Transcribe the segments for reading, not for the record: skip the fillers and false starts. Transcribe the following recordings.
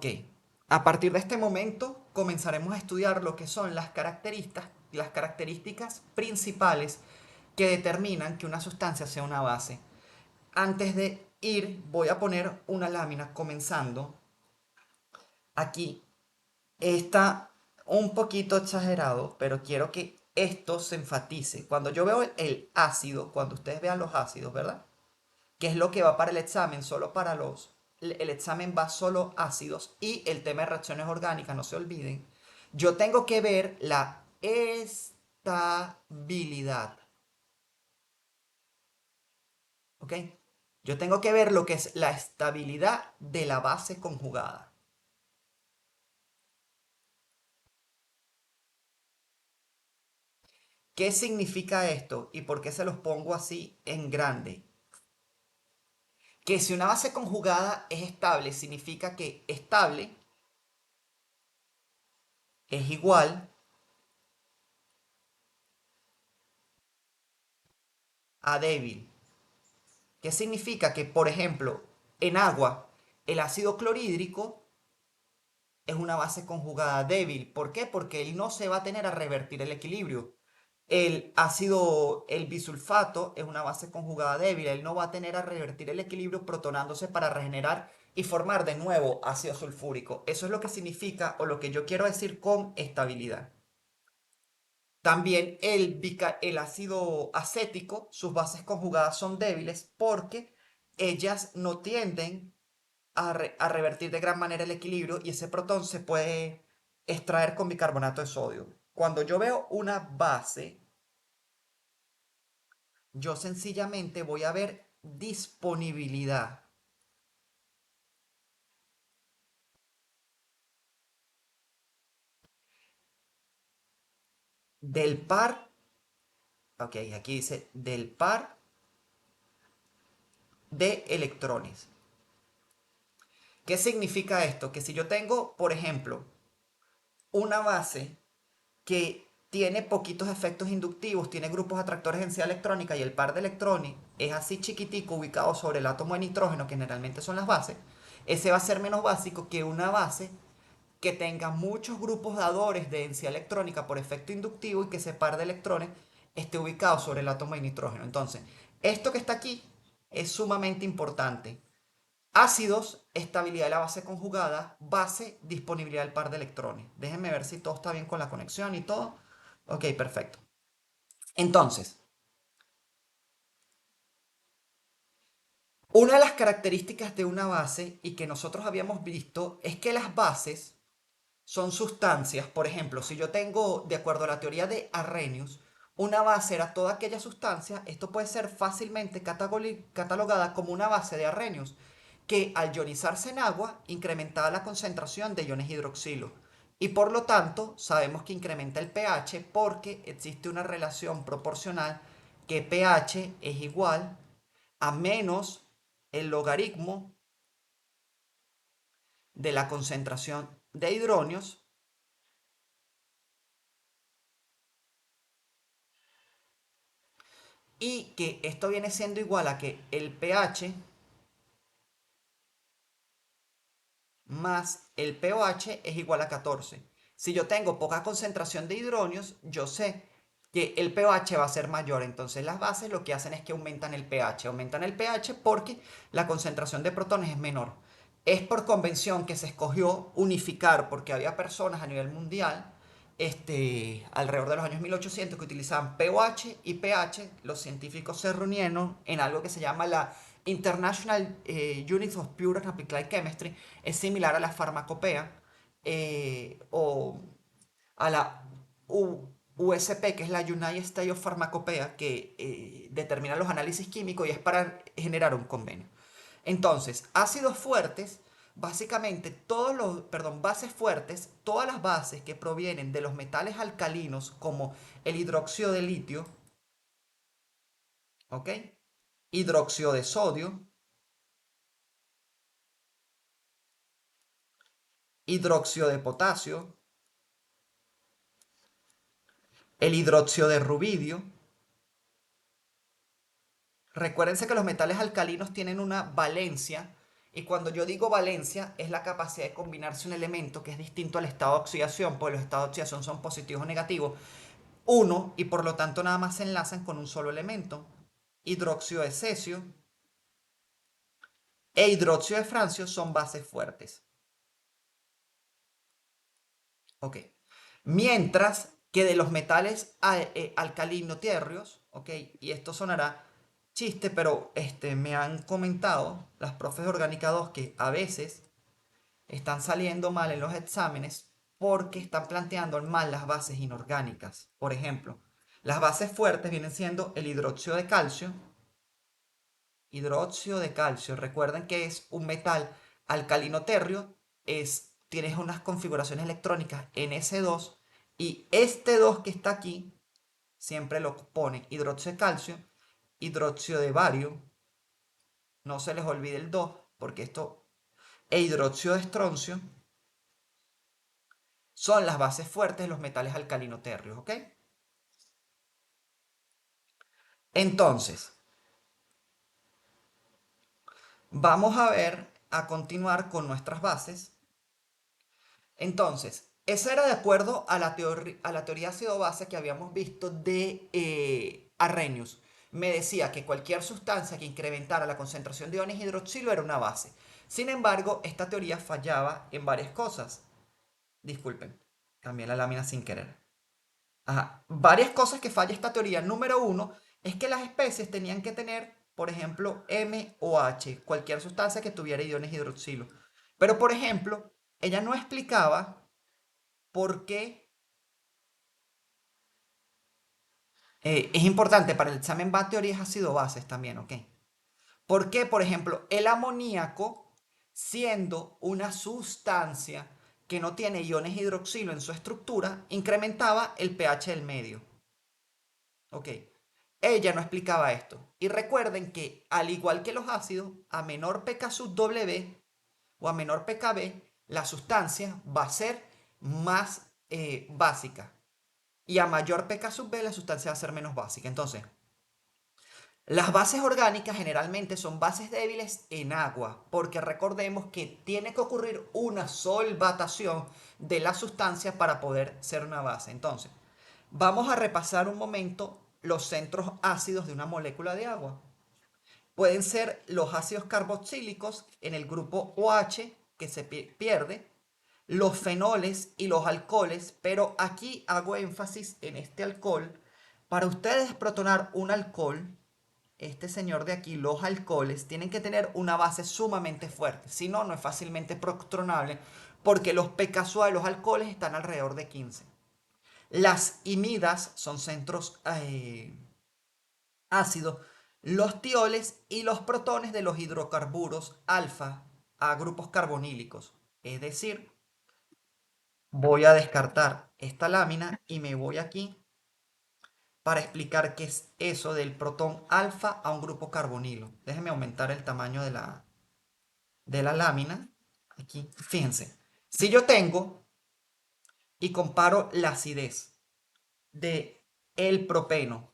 Ok, a partir de este momento comenzaremos a estudiar lo que son las características principales que determinan que una sustancia sea una base. Antes de ir, voy a poner una lámina comenzando aquí. Está un poquito exagerado, pero quiero que esto se enfatice. Cuando yo veo el ácido, cuando ustedes vean los ácidos, ¿verdad? Que es lo que va para el examen, solo para los... El examen va solo ácidos y el tema de reacciones orgánicas, no se olviden. Yo tengo que ver la estabilidad, ¿ok? Yo tengo que ver lo que es la estabilidad de la base conjugada. ¿Qué significa esto y por qué se los pongo así en grande? Que si una base conjugada es estable, significa que estable es igual a débil. ¿Qué significa? Que, por ejemplo, en agua, el ácido clorhídrico es una base conjugada débil. ¿Por qué? Porque él no se va a tener a revertir el equilibrio. El bisulfato es una base conjugada débil. Él no va a tener a revertir el equilibrio protonándose para regenerar y formar de nuevo ácido sulfúrico. Eso es lo que significa o lo que yo quiero decir con estabilidad. También el ácido acético, sus bases conjugadas son débiles porque ellas no tienden a revertir de gran manera el equilibrio y ese protón se puede extraer con bicarbonato de sodio. Cuando yo veo una base, yo sencillamente voy a ver disponibilidad del par, ok, aquí dice del par de electrones. ¿Qué significa esto? Que si yo tengo, por ejemplo, una base que tiene poquitos efectos inductivos, tiene grupos atractores de densidad electrónica y el par de electrones es así chiquitico ubicado sobre el átomo de nitrógeno, que generalmente son las bases, ese va a ser menos básico que una base que tenga muchos grupos dadores de densidad electrónica por efecto inductivo y que ese par de electrones esté ubicado sobre el átomo de nitrógeno. Entonces, esto que está aquí es sumamente importante. Ácidos, estabilidad de la base conjugada, base, disponibilidad del par de electrones. Déjenme ver si todo está bien con la conexión y todo. Ok, perfecto. Entonces, una de las características de una base y que nosotros habíamos visto es que las bases son sustancias. Por ejemplo, si yo tengo, de acuerdo a la teoría de Arrhenius, una base era toda aquella sustancia, esto puede ser fácilmente catalogada como una base de Arrhenius, que al ionizarse en agua incrementaba la concentración de iones hidroxilo. Y por lo tanto, sabemos que incrementa el pH porque existe una relación proporcional que pH es igual a menos el logaritmo de la concentración de hidronios y que esto viene siendo igual a que el pH más el pOH es igual a 14. Si yo tengo poca concentración de hidronios, yo sé que el pOH va a ser mayor. Entonces las bases lo que hacen es que aumentan el pH. Aumentan el pH porque la concentración de protones es menor. Es por convención que se escogió unificar porque había personas a nivel mundial alrededor de los años 1800 que utilizaban pOH y pH. Los científicos se reunieron en algo que se llama la International Units of Pure and Applied Chemistry. Es similar a la farmacopea o a la USP, que es la United States of Pharmacopoeia, que determina los análisis químicos y es para generar un convenio. Entonces, ácidos fuertes, básicamente bases fuertes, todas las bases que provienen de los metales alcalinos, como el hidróxido de litio, ¿ok? Hidróxido de sodio, hidróxido de potasio, el hidróxido de rubidio. Recuérdense que los metales alcalinos tienen una valencia Y cuando yo digo valencia, es la capacidad de combinarse un elemento que es distinto al estado de oxidación, pues los estados de oxidación son positivos o negativos, uno, y por lo tanto nada más se enlazan con un solo elemento, hidróxido de cesio e hidróxido de francio son bases fuertes. Ok. Mientras que de los metales alcalino-tierrios, ok, y esto sonará chiste, pero me han comentado las profes de orgánica 2 que a veces están saliendo mal en los exámenes porque están planteando mal las bases inorgánicas. Por ejemplo, las bases fuertes vienen siendo el hidróxido de calcio. Hidróxido de calcio, recuerden que es un metal alcalino terrio, tienes unas configuraciones electrónicas NS2 y este 2 que está aquí siempre lo pone hidróxido de calcio, hidróxido de bario, no se les olvide el 2 porque esto, e hidróxido de estroncio son las bases fuertes de los metales alcalino-terrios, ¿ok? Entonces, vamos a ver, a continuar con nuestras bases. Entonces, eso era de acuerdo a la teoría ácido-base que habíamos visto de Arrhenius. Me decía que cualquier sustancia que incrementara la concentración de iones hidroxilo era una base. Sin embargo, esta teoría fallaba en varias cosas. Disculpen, cambié la lámina sin querer. Ajá. Varias cosas que falla esta teoría. Número uno es que las especies tenían que tener, por ejemplo, M o H, cualquier sustancia que tuviera iones hidroxilo. Pero, por ejemplo, ella no explicaba por qué. Es importante para el examen va teorías ácido-bases también, ¿ok? ¿Por qué, por ejemplo, el amoníaco, siendo una sustancia que no tiene iones hidroxilo en su estructura, incrementaba el pH del medio? Ok. Ella no explicaba esto. Y recuerden que, al igual que los ácidos, a menor pK sub W o a menor pKb, la sustancia va a ser más básica. Y a mayor pK sub B, la sustancia va a ser menos básica. Entonces, las bases orgánicas generalmente son bases débiles en agua, porque recordemos que tiene que ocurrir una solvatación de la sustancia para poder ser una base. Entonces, vamos a repasar un momento los centros ácidos de una molécula de agua. Pueden ser los ácidos carboxílicos en el grupo OH, que se pierde, los fenoles y los alcoholes, pero aquí hago énfasis en este alcohol. Para ustedes protonar un alcohol, este señor de aquí, los alcoholes, tienen que tener una base sumamente fuerte. Si no, no es fácilmente protronable porque los pKa de los alcoholes están alrededor de 15. Las imidas son centros ácidos, los tioles y los protones de los hidrocarburos alfa a grupos carbonílicos. Es decir, voy a descartar esta lámina y me voy aquí para explicar qué es eso del protón alfa a un grupo carbonilo. Déjenme aumentar el tamaño de la lámina. Aquí, fíjense. Si yo tengo y comparo la acidez de el propeno,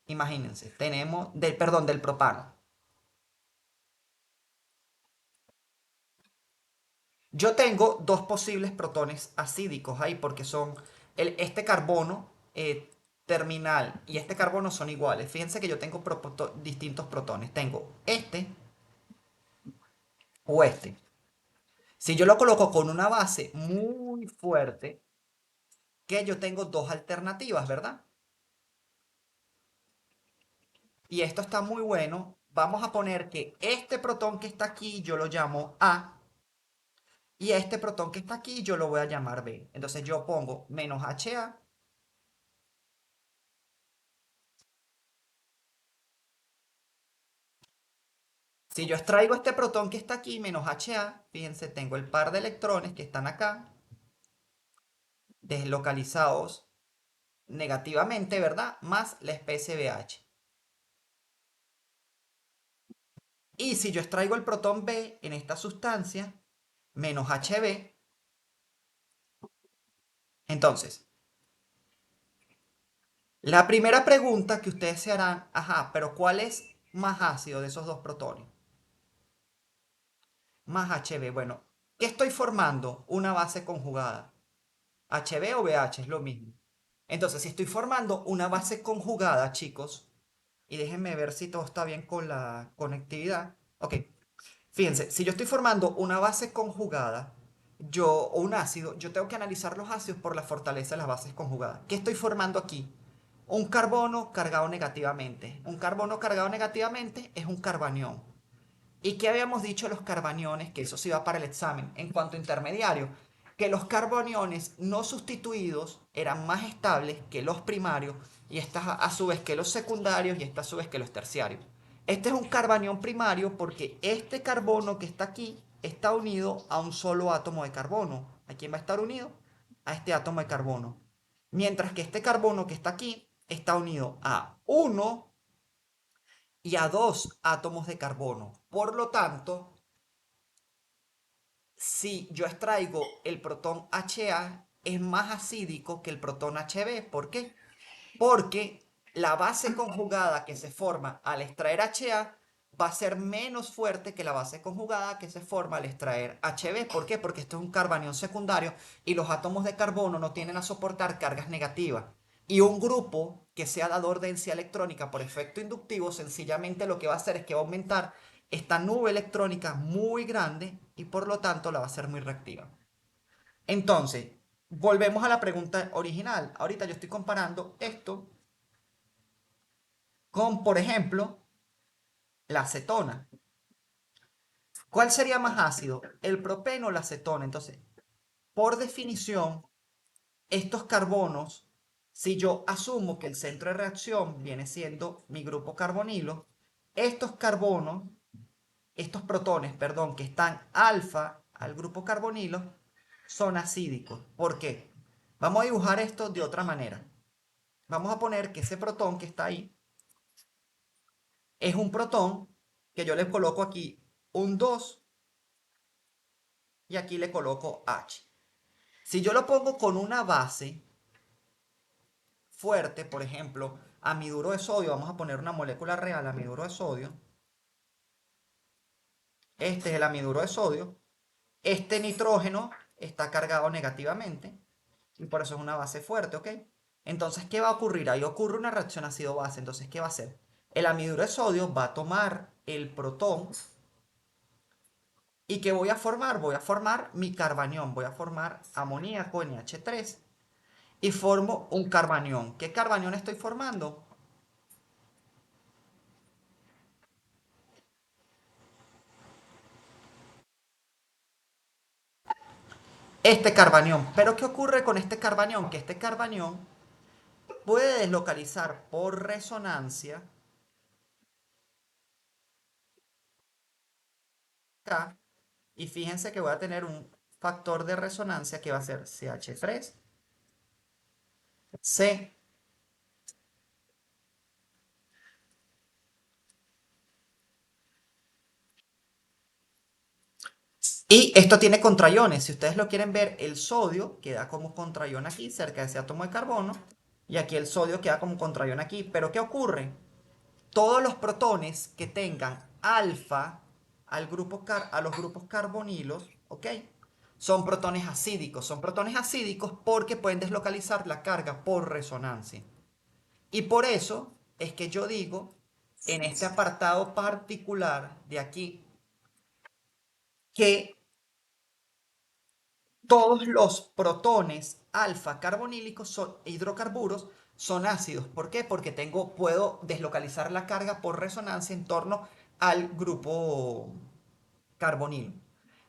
imagínense, tenemos, perdón, del propano. Yo tengo dos posibles protones acídicos ahí porque son este carbono terminal y este carbono son iguales. Fíjense que yo tengo distintos protones. Tengo este o este. Si yo lo coloco con una base muy fuerte, que yo tengo dos alternativas, ¿verdad? Y esto está muy bueno. Vamos a poner que este protón que está aquí yo lo llamo A y este protón que está aquí yo lo voy a llamar B. Entonces yo pongo menos HA. Si yo extraigo este protón que está aquí, menos HA, fíjense, tengo el par de electrones que están acá, deslocalizados negativamente, ¿verdad? Más la especie BH. Y si yo extraigo el protón B en esta sustancia, menos HB, entonces, la primera pregunta que ustedes se harán, ajá, pero ¿cuál es más ácido de esos dos protones? más HB. Bueno, ¿qué estoy formando? Una base conjugada. HB o BH es lo mismo. Entonces, si estoy formando una base conjugada, chicos, y déjenme ver si todo está bien con la conectividad. Ok, fíjense, si yo estoy formando una base conjugada, o un ácido, yo tengo que analizar los ácidos por la fortaleza de las bases conjugadas. ¿Qué estoy formando aquí? Un carbono cargado negativamente. Un carbono cargado negativamente es un carbanión. ¿Y qué habíamos dicho de los carbaniones? Que eso sí va para el examen. En cuanto a intermediario, que los carbaniones no sustituidos eran más estables que los primarios y estas a su vez que los secundarios y estas a su vez que los terciarios. Este es un carbanión primario porque este carbono que está aquí está unido a un solo átomo de carbono. ¿A quién va a estar unido? A este átomo de carbono. Mientras que este carbono que está aquí está unido a uno y a dos átomos de carbono. Por lo tanto, si yo extraigo el protón HA, es más acídico que el protón HB. ¿Por qué? Porque la base conjugada que se forma al extraer HA va a ser menos fuerte que la base conjugada que se forma al extraer HB. ¿Por qué? Porque esto es un carbanión secundario y los átomos de carbono no tienden a soportar cargas negativas. Y un grupo que sea dador de densidad electrónica por efecto inductivo, sencillamente lo que va a hacer es que va a aumentar esta nube electrónica muy grande y por lo tanto la va a hacer muy reactiva. Entonces, volvemos a la pregunta original. Ahorita yo estoy comparando esto con, por ejemplo, la acetona. ¿Cuál sería más ácido? ¿El propeno o la acetona? Entonces, por definición, estos carbonos, si yo asumo que el centro de reacción viene siendo mi grupo carbonilo, estos carbonos, estos protones, perdón, que están alfa al grupo carbonilo, son acídicos. ¿Por qué? Vamos a dibujar esto de otra manera. Vamos a poner que ese protón que está ahí es un protón que yo le coloco aquí un 2 y aquí le coloco H. Si yo lo pongo con una base fuerte, por ejemplo, amiduro de sodio, vamos a poner una molécula real, amiduro de sodio. Este es el amiduro de sodio. Este nitrógeno está cargado negativamente y por eso es una base fuerte, ¿ok? Entonces, ¿qué va a ocurrir? Ahí ocurre una reacción ácido-base. Entonces, ¿qué va a hacer? El amiduro de sodio va a tomar el protón. ¿Y qué voy a formar? Voy a formar mi carbanión. Voy a formar amoníaco NH3 y formo un carbanión. ¿Qué carbanión estoy formando? Este carbanión. Pero ¿qué ocurre con este carbanión? Que este carbanión puede deslocalizar por resonancia acá. Y fíjense que voy a tener un factor de resonancia que va a ser CH3, C. Y esto tiene contraiones. Si ustedes lo quieren ver, el sodio queda como contraion aquí, cerca de ese átomo de carbono. Y aquí el sodio queda como contraion aquí. Pero ¿qué ocurre? Todos los protones que tengan alfa a los grupos carbonilos, ¿ok? Son protones acídicos. Son protones acídicos porque pueden deslocalizar la carga por resonancia. Y por eso es que yo digo, en este apartado particular de aquí, que todos los protones alfa carbonílicos son hidrocarburos, son ácidos. ¿Por qué? Porque puedo deslocalizar la carga por resonancia en torno al grupo carbonilo.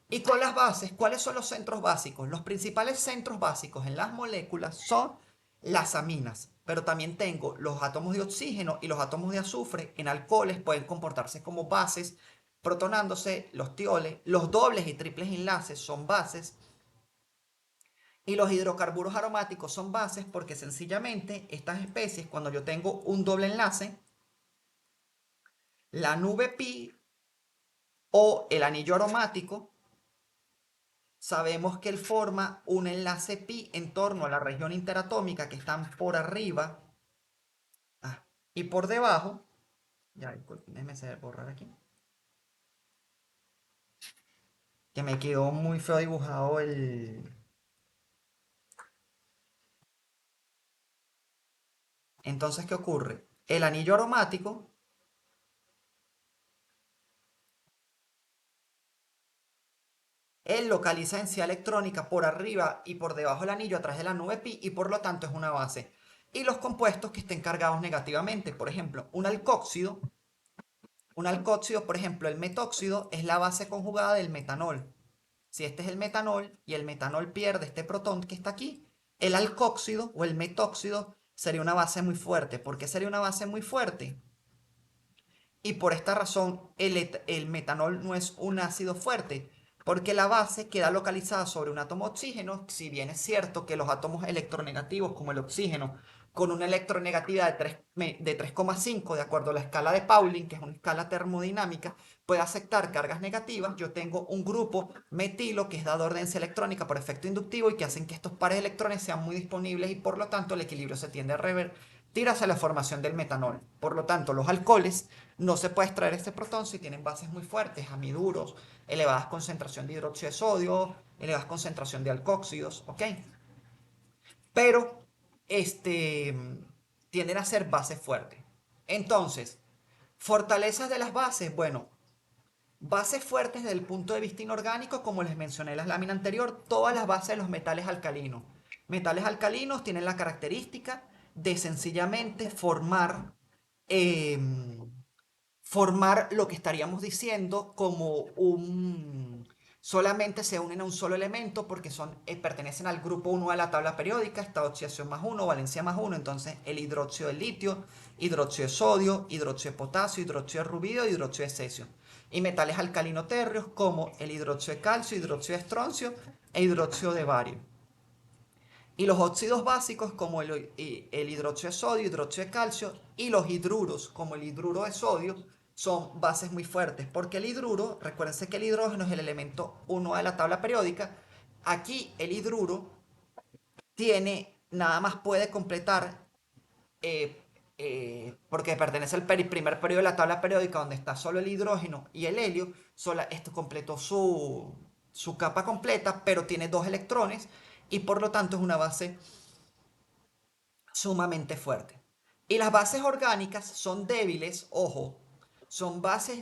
Y con las bases, ¿cuáles son los centros básicos? Los principales centros básicos en las moléculas son las aminas, pero también tengo los átomos de oxígeno y los átomos de azufre en alcoholes pueden comportarse como bases, protonándose los tioles, los dobles y triples enlaces son bases y los hidrocarburos aromáticos son bases porque sencillamente estas especies, cuando yo tengo un doble enlace, la nube pi o el anillo aromático, sabemos que él forma un enlace pi en torno a la región interatómica que están por arriba y por debajo. Ya, déjeme borrar aquí. que me quedó muy feo dibujado Entonces, ¿qué ocurre? El anillo aromático, él localiza densidad electrónica por arriba y por debajo del anillo a través de la nube pi y por lo tanto es una base. Y los compuestos que estén cargados negativamente, por ejemplo, un alcóxido, por ejemplo, el metóxido es la base conjugada del metanol. Si este es el metanol y el metanol pierde este protón que está aquí, el alcóxido o el metóxido sería una base muy fuerte. ¿Por qué sería una base muy fuerte? Y por esta razón el metanol no es un ácido fuerte, porque la base queda localizada sobre un átomo de oxígeno, si bien es cierto que los átomos electronegativos, como el oxígeno, con una electronegatividad de 3,5 de acuerdo a la escala de Pauling, que es una escala termodinámica, puede aceptar cargas negativas. Yo tengo un grupo metilo que es dador de densidad electrónica por efecto inductivo y que hacen que estos pares de electrones sean muy disponibles y por lo tanto el equilibrio se tiende a revertir hacia la formación del metanol. Por lo tanto, los alcoholes no se puede extraer este protón si tienen bases muy fuertes, amiduros, elevadas concentración de hidróxido de sodio, elevadas concentración de alcóxidos, ¿ok? Pero este, tienden a ser bases fuertes. Entonces, fortalezas de las bases, bueno, bases fuertes desde el punto de vista inorgánico, como les mencioné en la lámina anterior, todas las bases de los metales alcalinos. Metales alcalinos tienen la característica de sencillamente eh, formar lo que estaríamos diciendo como un... Solamente se unen a un solo elemento porque pertenecen al grupo uno de la tabla periódica, estado de oxidación más uno, valencia más uno. Entonces el hidróxido de litio, hidróxido de sodio, hidróxido de potasio, hidróxido de rubidio, hidróxido de cesio. Y metales alcalino-térreos como el hidróxido de calcio, hidróxido de estroncio e hidróxido de bario. Y los óxidos básicos como el hidróxido de sodio, hidróxido de calcio y los hidruros como el hidruro de sodio son bases muy fuertes. Porque el hidruro, recuérdense que el hidrógeno es el elemento uno de la tabla periódica. Aquí el hidruro nada más puede completar, eh, porque pertenece al primer periodo de la tabla periódica donde está solo el hidrógeno y el helio. Esto completó su capa completa, pero tiene dos electrones y por lo tanto es una base sumamente fuerte. Y las bases orgánicas son débiles, ojo, son bases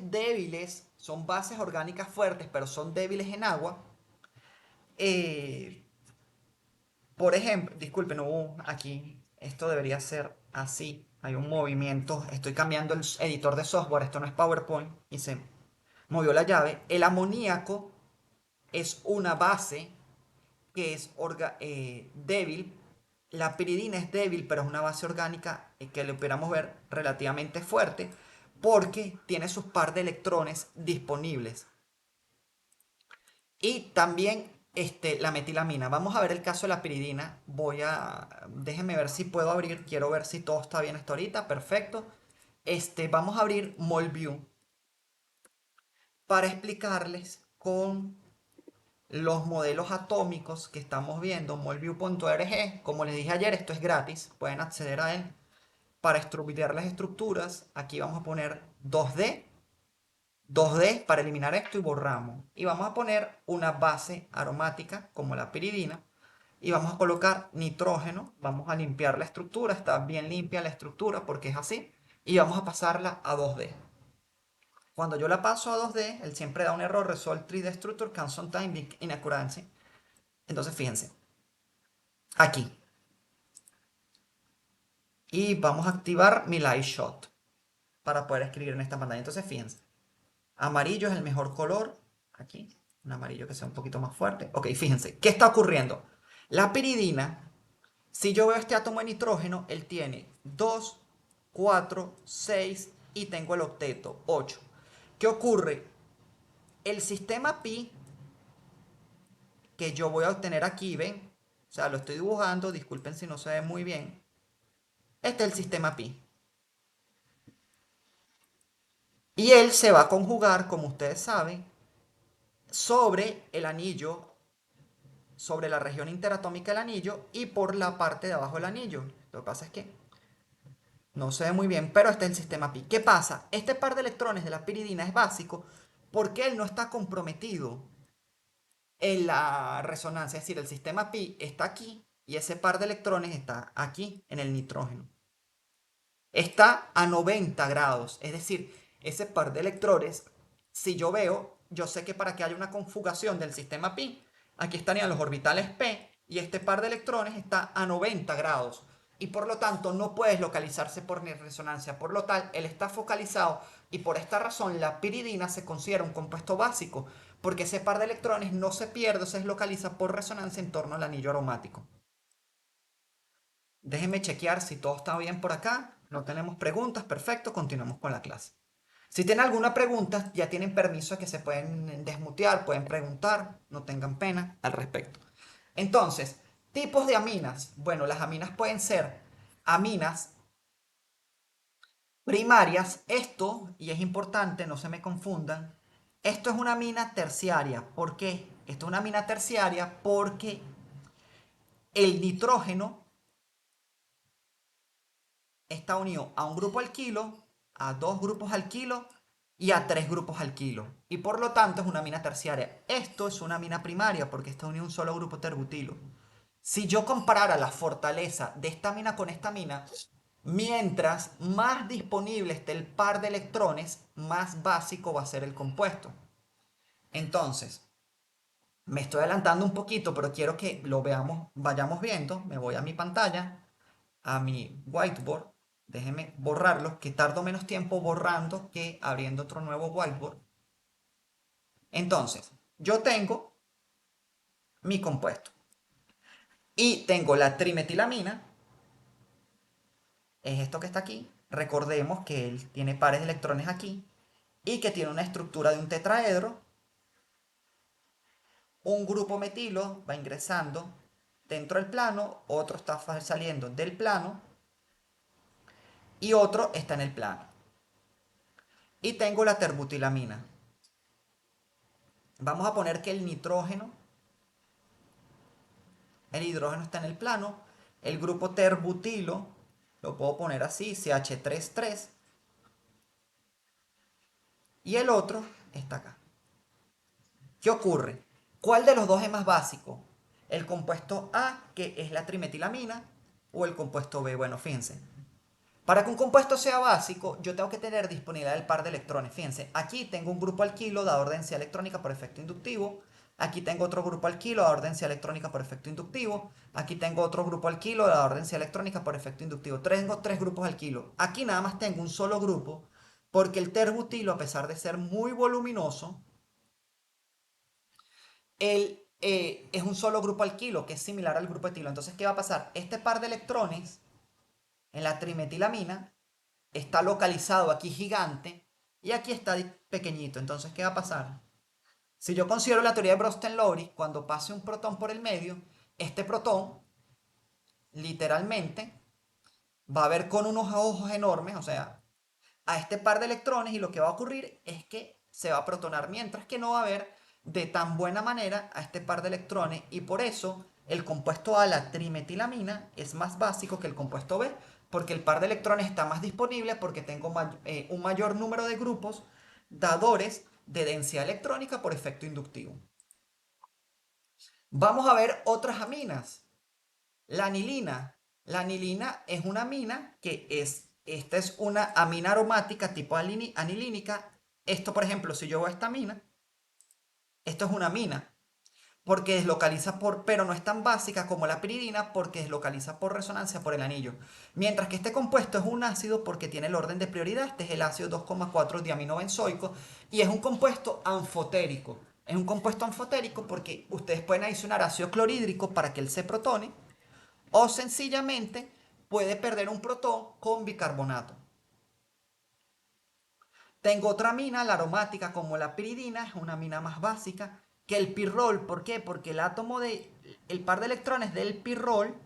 orgánicas fuertes, pero son débiles en agua. Eh, por ejemplo, disculpen, aquí, esto debería ser así. Hay un movimiento, estoy cambiando el editor de software, esto no es PowerPoint, y se movió la llave. El amoníaco es una base que es débil. La piridina es débil, pero es una base orgánica que le esperamos ver relativamente fuerte porque tiene sus par de electrones disponibles. Y también la metilamina. Vamos a ver el caso de la piridina. Déjenme ver si puedo abrir. Quiero ver si todo está bien hasta ahorita. Perfecto. Vamos a abrir Molview para explicarles con los modelos atómicos que estamos viendo, molview.org. Como les dije ayer, esto es gratis, pueden acceder a él. Para estudiar las estructuras, aquí vamos a poner 2D para eliminar esto y borramos. Y vamos a poner una base aromática como la piridina. Y vamos a colocar nitrógeno, vamos a limpiar la estructura, está bien limpia la estructura porque es así. Y vamos a pasarla a 2D. Cuando yo la paso a 2D, él siempre da un error, resolve 3D structure, can sometimes be inaccuracy. Entonces fíjense, aquí. Y vamos a activar mi Light Shot para poder escribir en esta pantalla. Entonces fíjense, amarillo es el mejor color. Aquí, un amarillo que sea un poquito más fuerte. Ok, fíjense, ¿qué está ocurriendo? La piridina, si yo veo este átomo de nitrógeno, él tiene 2, 4, 6 y tengo el octeto, 8. ¿Qué ocurre? El sistema pi que yo voy a obtener aquí, ¿ven? O sea, lo estoy dibujando, disculpen si no se ve muy bien. Este es el sistema pi. Y él se va a conjugar, como ustedes saben, sobre el anillo, sobre la región interatómica del anillo y por la parte de abajo del anillo. Lo que pasa es que no se ve muy bien, pero este es el sistema pi. ¿Qué pasa? Este par de electrones de la piridina es básico porque él no está comprometido. en la resonancia, es decir, el sistema pi está aquí y ese par de electrones está aquí en el nitrógeno. Está a 90 grados, es decir, ese par de electrones, si yo veo, yo sé que para que haya una conjugación del sistema pi, aquí estarían los orbitales p y este par de electrones está a 90 grados y por lo tanto no puedes localizarse por resonancia, por lo tal, él está focalizado y por esta razón la piridina se considera un compuesto básico porque ese par de electrones no se pierde, se localiza por resonancia en torno al anillo aromático. Déjenme chequear si todo está bien por acá. No tenemos preguntas. Perfecto, continuamos con la clase. Si tienen alguna pregunta, ya tienen permiso de que se pueden desmutear, pueden preguntar, no tengan pena al respecto. Entonces, tipos de aminas. Bueno, las aminas pueden ser aminas primarias. Esto, y es importante, no se me confundan, esto es una amina terciaria. ¿Por qué? Esto es una amina terciaria porque el nitrógeno está unido a un grupo alquilo, a dos grupos alquilo y a tres grupos alquilo. Y por lo tanto es una amina terciaria. Esto es una amina primaria porque está unido a un solo grupo terbutilo. Si yo comparara la fortaleza de esta amina con esta amina, mientras más disponible esté el par de electrones, más básico va a ser el compuesto. Entonces, me estoy adelantando un poquito, pero quiero que lo veamos, vayamos viendo. Me voy a mi pantalla, a mi whiteboard. Déjenme borrarlo, que tardo menos tiempo borrando que abriendo otro nuevo whiteboard. Entonces, yo tengo mi compuesto y tengo la trimetilamina, es esto que está aquí. Recordemos que él tiene pares de electrones aquí y que tiene una estructura de un tetraedro. Un grupo metilo va ingresando dentro del plano, otro está saliendo del plano y otro está en el plano. Y tengo la terbutilamina. Vamos a poner que el hidrógeno está en el plano, el grupo terbutilo, lo puedo poner así, CH3 y el otro está acá. ¿Qué ocurre? ¿Cuál de los dos es más básico? ¿El compuesto A, que es la trimetilamina, o el compuesto B? Bueno, fíjense. Para que un compuesto sea básico, yo tengo que tener disponibilidad del par de electrones. Fíjense, aquí tengo un grupo alquilo dado densidad electrónica por efecto inductivo. Aquí tengo otro grupo alquilo dado densidad electrónica por efecto inductivo. Aquí tengo otro grupo alquilo dado densidad electrónica por efecto inductivo. Tengo tres grupos alquilo. Aquí nada más tengo un solo grupo porque el terbutilo, a pesar de ser muy voluminoso, es un solo grupo alquilo que es similar al grupo etilo. Entonces, ¿qué va a pasar? Este par de electrones en la trimetilamina está localizado aquí gigante y aquí está pequeñito. Entonces, ¿qué va a pasar? Si yo considero la teoría de Bronsted-Lowry, cuando pase un protón por el medio, este protón literalmente va a ver con unos ojos enormes, o sea, a este par de electrones y lo que va a ocurrir es que se va a protonar, mientras que no va a ver de tan buena manera a este par de electrones y por eso el compuesto A, la trimetilamina, es más básico que el compuesto B, porque el par de electrones está más disponible porque tengo un mayor número de grupos dadores de densidad electrónica por efecto inductivo. Vamos a ver otras aminas. La anilina. La anilina es una amina esta es una amina aromática tipo anilínica. Esto, por ejemplo, si yo veo esta amina, esto es una amina porque deslocaliza pero no es tan básica como la piridina porque deslocaliza por resonancia por el anillo. Mientras que este compuesto es un ácido porque tiene el orden de prioridad, este es el ácido 2,4 diaminobenzoico y es un compuesto anfotérico. Es un compuesto anfotérico porque ustedes pueden adicionar ácido clorhídrico para que él se protone o sencillamente puede perder un protón con bicarbonato. Tengo otra amina, la aromática como la piridina, es una amina más básica que el pirrol. ¿Por qué? Porque el par de electrones del pirrol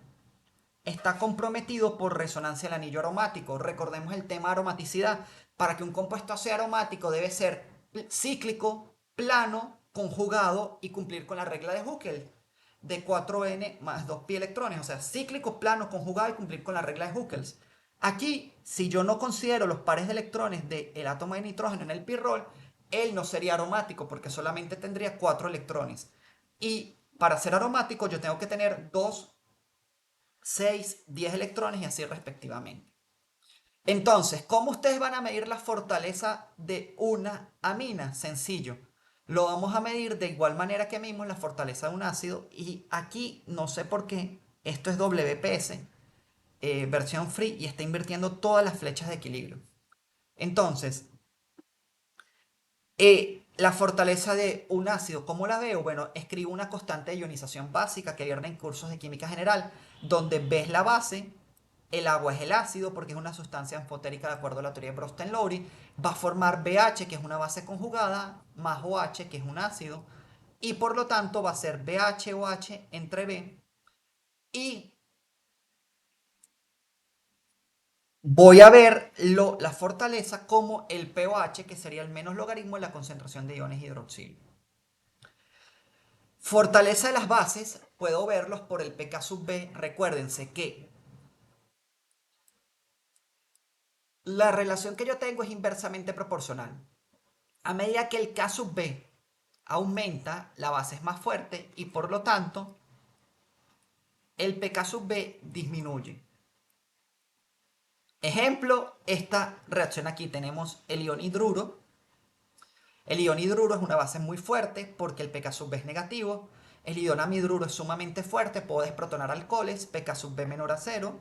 está comprometido por resonancia al anillo aromático. Recordemos el tema de aromaticidad. Para que un compuesto sea aromático debe ser cíclico, plano, conjugado y cumplir con la regla de Huckel de 4n más 2pi electrones. O sea, cíclico, plano, conjugado y cumplir con la regla de Huckel. Aquí, si yo no considero los pares de electrones del átomo de nitrógeno en el pirrol, él no sería aromático porque solamente tendría 4 electrones. Y para ser aromático yo tengo que tener 2, 6, 10 electrones y así respectivamente. Entonces, ¿cómo ustedes van a medir la fortaleza de una amina? Sencillo. Lo vamos a medir de igual manera que medimos la fortaleza de un ácido. Y aquí, no sé por qué, esto es WPS, versión free, y está invirtiendo todas las flechas de equilibrio. Entonces, la fortaleza de un ácido, ¿cómo la veo? Bueno, escribo una constante de ionización básica que viene en cursos de química general, donde ves la base, el agua es el ácido porque es una sustancia anfotérica de acuerdo a la teoría de Bronsted-Lowry, va a formar BH, que es una base conjugada, más OH, que es un ácido, y por lo tanto va a ser BH-OH entre B, y voy a ver la fortaleza como el pOH, que sería el menos logaritmo de la concentración de iones hidroxilo. Fortaleza de las bases, puedo verlos por el pK sub B. Recuérdense que la relación que yo tengo es inversamente proporcional. A medida que el K sub B aumenta, la base es más fuerte y por lo tanto el pK sub B disminuye. Ejemplo, esta reacción aquí tenemos el ion hidruro. El ion hidruro es una base muy fuerte porque el pK sub B es negativo. El ion amidruro es sumamente fuerte, puedo desprotonar alcoholes, pK sub B menor a cero.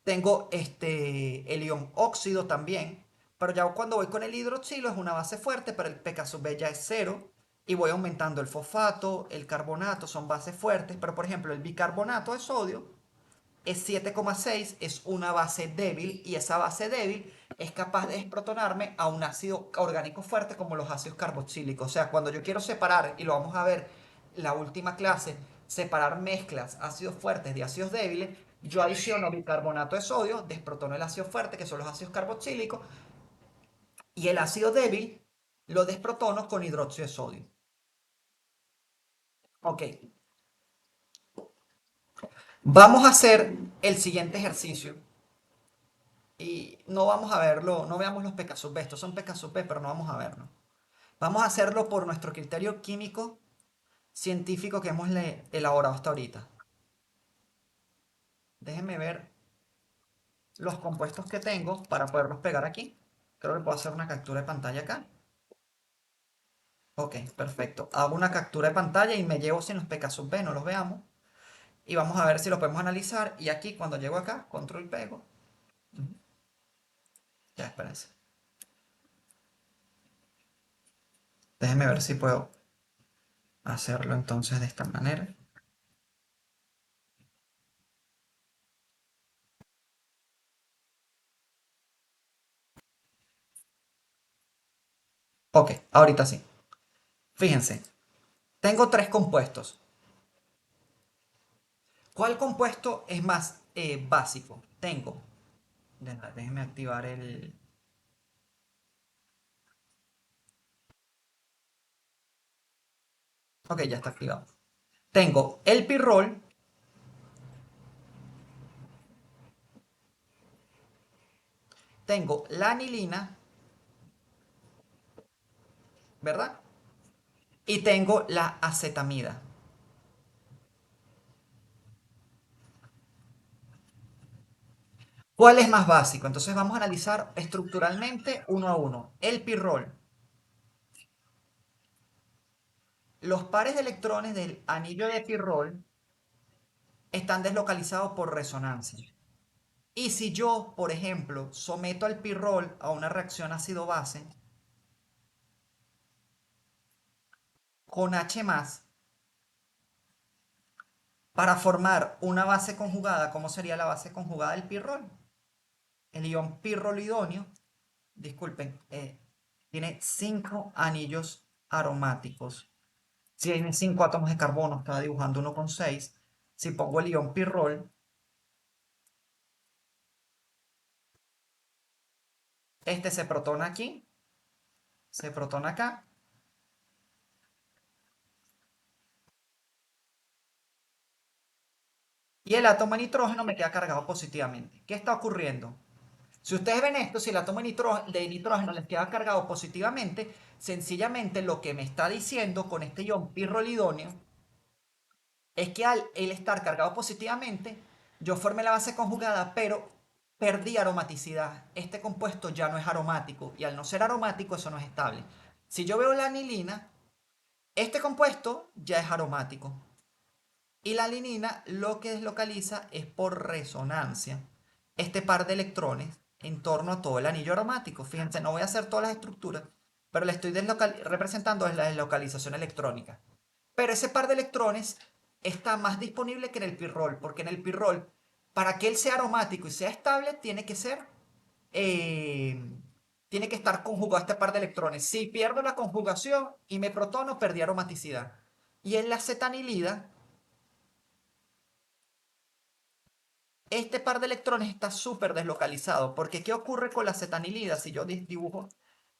Tengo el ion óxido también, pero ya cuando voy con el hidroxilo es una base fuerte, pero el pK sub B ya es cero. Y voy aumentando el fosfato, el carbonato, son bases fuertes, pero por ejemplo el bicarbonato de sodio es 7,6, es una base débil y esa base débil es capaz de desprotonarme a un ácido orgánico fuerte como los ácidos carboxílicos. O sea, cuando yo quiero separar, y lo vamos a ver la última clase, separar mezclas ácidos fuertes de ácidos débiles, yo adiciono bicarbonato de sodio, desprotono el ácido fuerte, que son los ácidos carboxílicos, y el ácido débil lo desprotono con hidróxido de sodio. Ok, vamos a hacer el siguiente ejercicio. Y no vamos a verlo, no veamos los pK sub B, estos son pK sub B, pero no vamos a verlo. Vamos a hacerlo por nuestro criterio químico científico que hemos elaborado hasta ahorita. Déjenme ver los compuestos que tengo para poderlos pegar aquí. Creo que puedo hacer una captura de pantalla acá. Ok, perfecto. Hago una captura de pantalla y me llevo sin los pK sub B, no los veamos. Y vamos a ver si lo podemos analizar. Y aquí, cuando llego acá, control pego. Ya, espérense. Déjenme ver si puedo hacerlo entonces de esta manera. Ok, ahorita sí. Fíjense, tengo tres compuestos. ¿Cuál compuesto es más básico? Tengo. Déjenme activar el. Ok, ya está activado. Tengo el pirrol, tengo la anilina, ¿verdad? Y tengo la acetamida. ¿Cuál es más básico? Entonces vamos a analizar estructuralmente uno a uno. El pirrol. Los pares de electrones del anillo de pirrol están deslocalizados por resonancia. Y si yo, por ejemplo, someto al pirrol a una reacción ácido-base con H+, para formar una base conjugada, ¿cómo sería la base conjugada del pirrol? El ion pirrolidonio, disculpen, tiene 5 anillos aromáticos. Si tiene 5 átomos de carbono, estaba dibujando uno con 6. Si pongo el ion pirrol, este se protona aquí, se protona acá, y el átomo de nitrógeno me queda cargado positivamente. ¿Qué está ocurriendo? Si ustedes ven esto, si el átomo de nitrógeno les queda cargado positivamente, sencillamente lo que me está diciendo con este ion pirrolidonio es que al él estar cargado positivamente, yo formé la base conjugada, pero perdí aromaticidad. Este compuesto ya no es aromático y al no ser aromático eso no es estable. Si yo veo la anilina, este compuesto ya es aromático. Y la alinina lo que deslocaliza es por resonancia este par de electrones en torno a todo el anillo aromático. Fíjense, no voy a hacer todas las estructuras, pero le estoy representando es la deslocalización electrónica. Pero ese par de electrones está más disponible que en el pirrol, porque en el pirrol, para que él sea aromático y sea estable, eh, tiene que estar conjugado a este par de electrones. Si pierdo la conjugación y me protono, perdí aromaticidad. Y en la acetanilida, este par de electrones está súper deslocalizado, porque ¿qué ocurre con la acetanilida si yo dibujo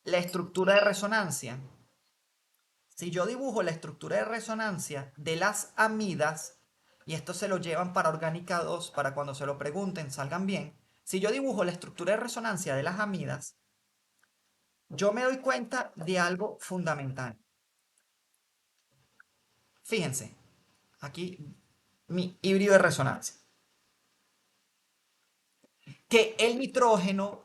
la estructura de resonancia? Si yo dibujo la estructura de resonancia de las amidas, y esto se lo llevan para orgánica 2, para cuando se lo pregunten salgan bien, si yo dibujo la estructura de resonancia de las amidas, yo me doy cuenta de algo fundamental. Fíjense, aquí mi híbrido de resonancia. Que el nitrógeno,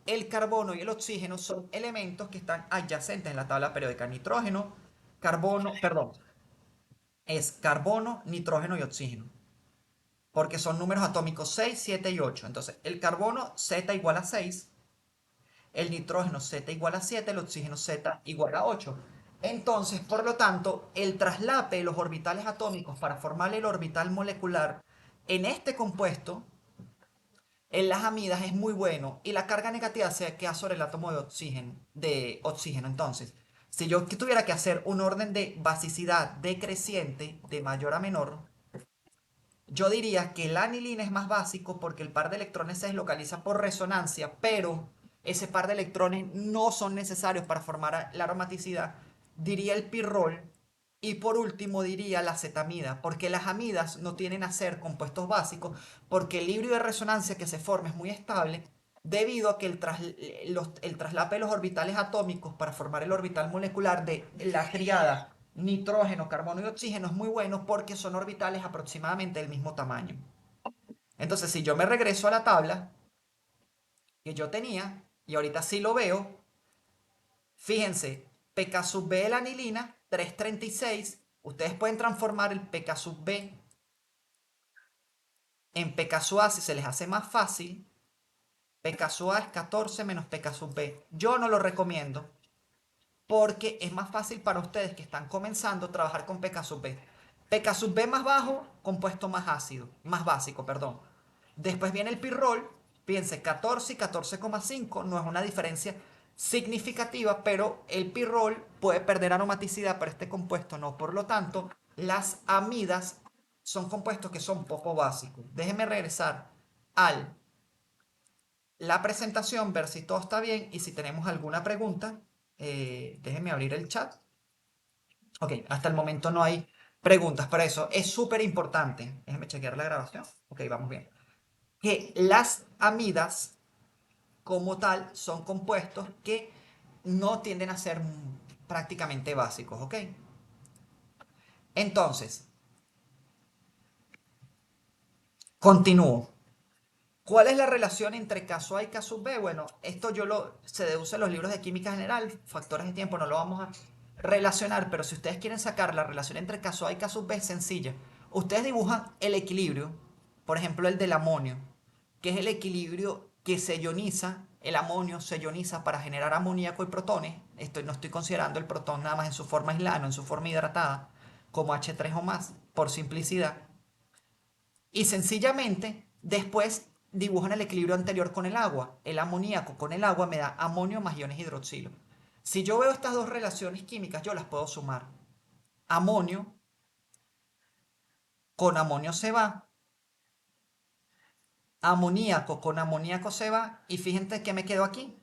el carbono y el oxígeno son elementos que están adyacentes en la tabla periódica. Nitrógeno, carbono, perdón, es carbono, nitrógeno y oxígeno. Porque son números atómicos 6, 7 y 8. Entonces, el carbono Z igual a 6, el nitrógeno Z igual a 7, el oxígeno Z igual a 8. Entonces, por lo tanto, el traslape de los orbitales atómicos para formar el orbital molecular en este compuesto en las amidas es muy bueno y la carga negativa se queda sobre el átomo de oxígeno. Entonces, si yo tuviera que hacer un orden de basicidad decreciente de mayor a menor, yo diría que la anilina es más básico porque el par de electrones se deslocaliza por resonancia, pero ese par de electrones no son necesarios para formar la aromaticidad. Diría el pirrol y por último diría la acetamida, porque las amidas no tienen a ser compuestos básicos, porque el híbrido de resonancia que se forma es muy estable debido a que el traslape de los orbitales atómicos para formar el orbital molecular de la triada nitrógeno, carbono y oxígeno es muy bueno porque son orbitales aproximadamente del mismo tamaño. Entonces, si yo me regreso a la tabla que yo tenía, y ahorita sí lo veo, fíjense, pK sub B de la anilina, 336. Ustedes pueden transformar el pK sub B en pK sub A si se les hace más fácil. pK sub A es 14 menos pK sub B. Yo no lo recomiendo porque es más fácil para ustedes que están comenzando a trabajar con pK sub B. pK sub B más bajo, compuesto más ácido, más básico, perdón. Después viene el pirrol, piense 14 y 14,5, no es una diferencia significativa, pero el pirrol puede perder aromaticidad, pero este compuesto no. Por lo tanto, las amidas son compuestos que son poco básicos. Déjenme regresar a la presentación, ver si todo está bien y si tenemos alguna pregunta, déjenme abrir el chat. Ok, hasta el momento no hay preguntas, para eso es súper importante. Déjenme chequear la grabación. Ok, vamos bien. Que las amidas, como tal, son compuestos que no tienden a ser prácticamente básicos, ¿ok? Entonces, continúo. ¿Cuál es la relación entre caso A y caso B? Bueno, esto se deduce en los libros de química general, factores de tiempo no lo vamos a relacionar, pero si ustedes quieren sacar la relación entre caso A y caso B es sencilla. Ustedes dibujan el equilibrio, por ejemplo el del amonio, que es el equilibrio que se ioniza, el amonio se ioniza para generar amoníaco y protones. No estoy considerando el protón nada más en su forma aislada, no en su forma hidratada, como H3 o más, por simplicidad. Y sencillamente, después dibujan el equilibrio anterior con el agua. El amoníaco con el agua me da amonio más iones hidroxilo. Si yo veo estas dos relaciones químicas, yo las puedo sumar. Amonio con amonio se va, amoníaco con amoníaco se va, y fíjense que me quedó aquí.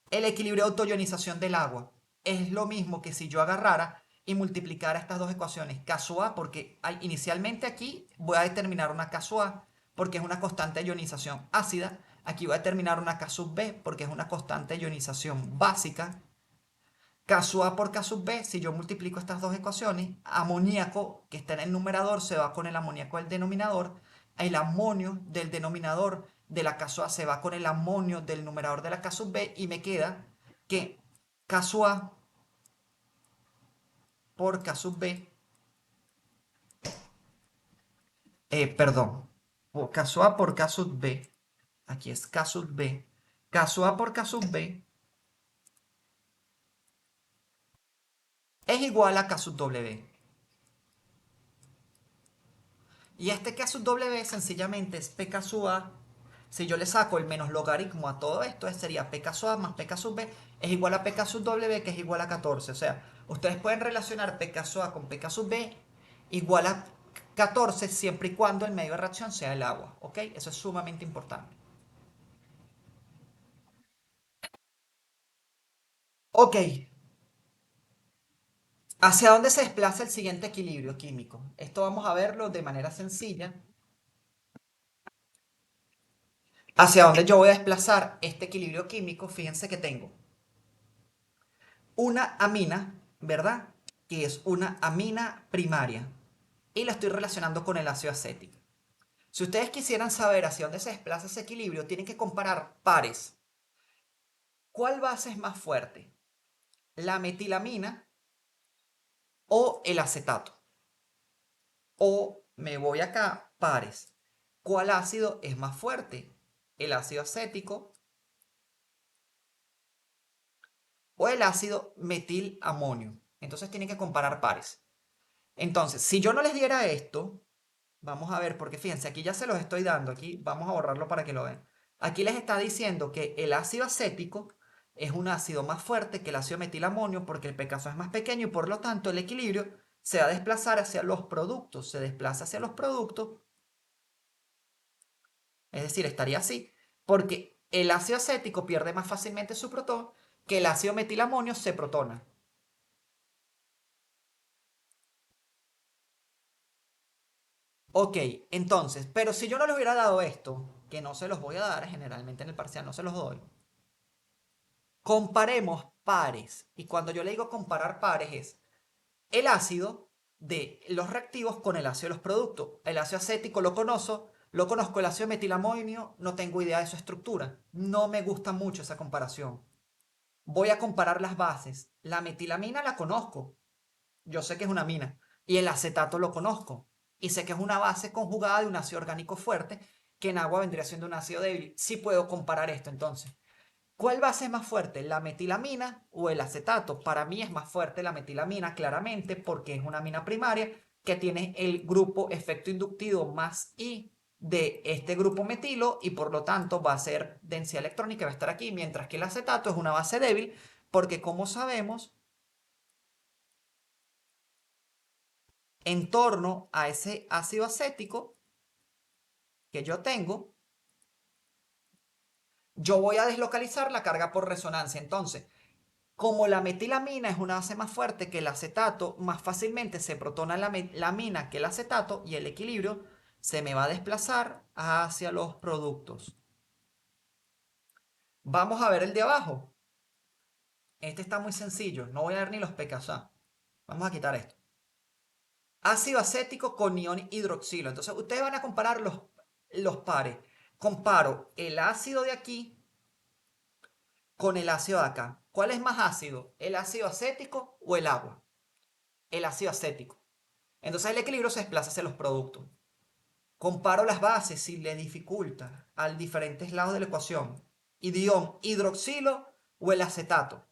El equilibrio de autoionización del agua. Es lo mismo que si yo agarrara y multiplicara estas dos ecuaciones, caso A, porque inicialmente aquí voy a determinar una caso A, porque es una constante de ionización ácida. Aquí voy a determinar una K sub B porque es una constante de ionización básica. K sub A por K sub B, si yo multiplico estas dos ecuaciones, amoníaco que está en el numerador se va con el amoníaco del denominador, el amonio del denominador de la K sub A se va con el amonio del numerador de la K sub B y me queda que K sub A por K sub B, perdón, K sub A por K sub B, aquí es K sub B, K sub A por K sub B es igual a K sub W. Y este K sub W sencillamente es PK sub A. Si yo le saco el menos logaritmo a todo esto, sería PK sub A más PK sub B es igual a PK sub W, que es igual a 14. O sea, ustedes pueden relacionar PK sub A con PK sub B igual a 14 siempre y cuando el medio de reacción sea el agua. ¿Ok? Eso es sumamente importante. Ok. ¿Hacia dónde se desplaza el siguiente equilibrio químico? Esto vamos a verlo de manera sencilla. ¿Hacia dónde yo voy a desplazar este equilibrio químico? Fíjense que tengo una amina, ¿verdad? Que es una amina primaria. Y la estoy relacionando con el ácido acético. Si ustedes quisieran saber hacia dónde se desplaza ese equilibrio, tienen que comparar pares. ¿Cuál base es más fuerte? ¿La metilamina o el acetato? O me voy acá, pares. ¿Cuál ácido es más fuerte? ¿El ácido acético o el ácido metilamonio? Entonces tienen que comparar pares. Entonces, si yo no les diera esto, vamos a ver, porque fíjense, aquí ya se los estoy dando, aquí vamos a borrarlo para que lo vean. Aquí les está diciendo que el ácido acético es un ácido más fuerte que el ácido metilamonio porque el pKa es más pequeño y por lo tanto el equilibrio se va a desplazar hacia los productos, se desplaza hacia los productos, es decir, estaría así, porque el ácido acético pierde más fácilmente su protón que el ácido metilamonio se protona. Ok, entonces, pero si yo no les hubiera dado esto, que no se los voy a dar, generalmente en el parcial no se los doy, comparemos pares. Y cuando yo le digo comparar pares es el ácido de los reactivos con el ácido de los productos. El ácido acético lo conozco, el ácido metilamonio no tengo idea de su estructura. No me gusta mucho esa comparación. Voy a comparar las bases. La metilamina la conozco, yo sé que es una amina. Y el acetato lo conozco. Y sé que es una base conjugada de un ácido orgánico fuerte, que en agua vendría siendo un ácido débil. Sí puedo comparar esto entonces. ¿Cuál base es más fuerte, la metilamina o el acetato? Para mí es más fuerte la metilamina, claramente, porque es una amina primaria que tiene el grupo efecto inductivo más I de este grupo metilo y por lo tanto va a ser densidad electrónica, va a estar aquí, mientras que el acetato es una base débil porque como sabemos, en torno a ese ácido acético que yo tengo, yo voy a deslocalizar la carga por resonancia. Entonces, como la metilamina es una base más fuerte que el acetato, más fácilmente se protona la amina que el acetato y el equilibrio se me va a desplazar hacia los productos. Vamos a ver el de abajo. Este está muy sencillo, no voy a ver ni los pKa. Vamos a quitar esto. Ácido acético con ion hidroxilo. Entonces ustedes van a comparar los pares. Comparo el ácido de aquí con el ácido de acá. ¿Cuál es más ácido? ¿El ácido acético o el agua? El ácido acético. Entonces el equilibrio se desplaza hacia los productos. Comparo las bases si le dificulta a diferentes lados de la ecuación. Ion hidroxilo o el acetato.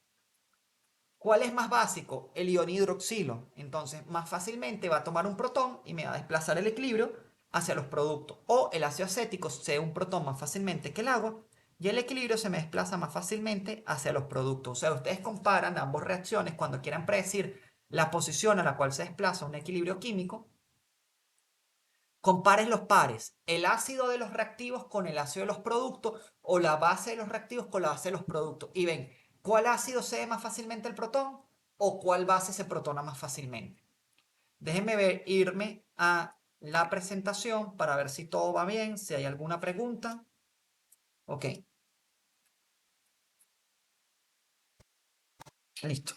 ¿Cuál es más básico? El ion hidroxilo. Entonces más fácilmente va a tomar un protón y me va a desplazar el equilibrio hacia los productos. O el ácido acético se un protón más fácilmente que el agua y el equilibrio se me desplaza más fácilmente hacia los productos. O sea, ustedes comparan ambas reacciones cuando quieran predecir la posición a la cual se desplaza un equilibrio químico. Compares los pares, el ácido de los reactivos con el ácido de los productos o la base de los reactivos con la base de los productos. Y ven, ¿cuál ácido cede más fácilmente el protón o cuál base se protona más fácilmente? Déjenme ver, irme a la presentación para ver si todo va bien, si hay alguna pregunta. Ok, listo.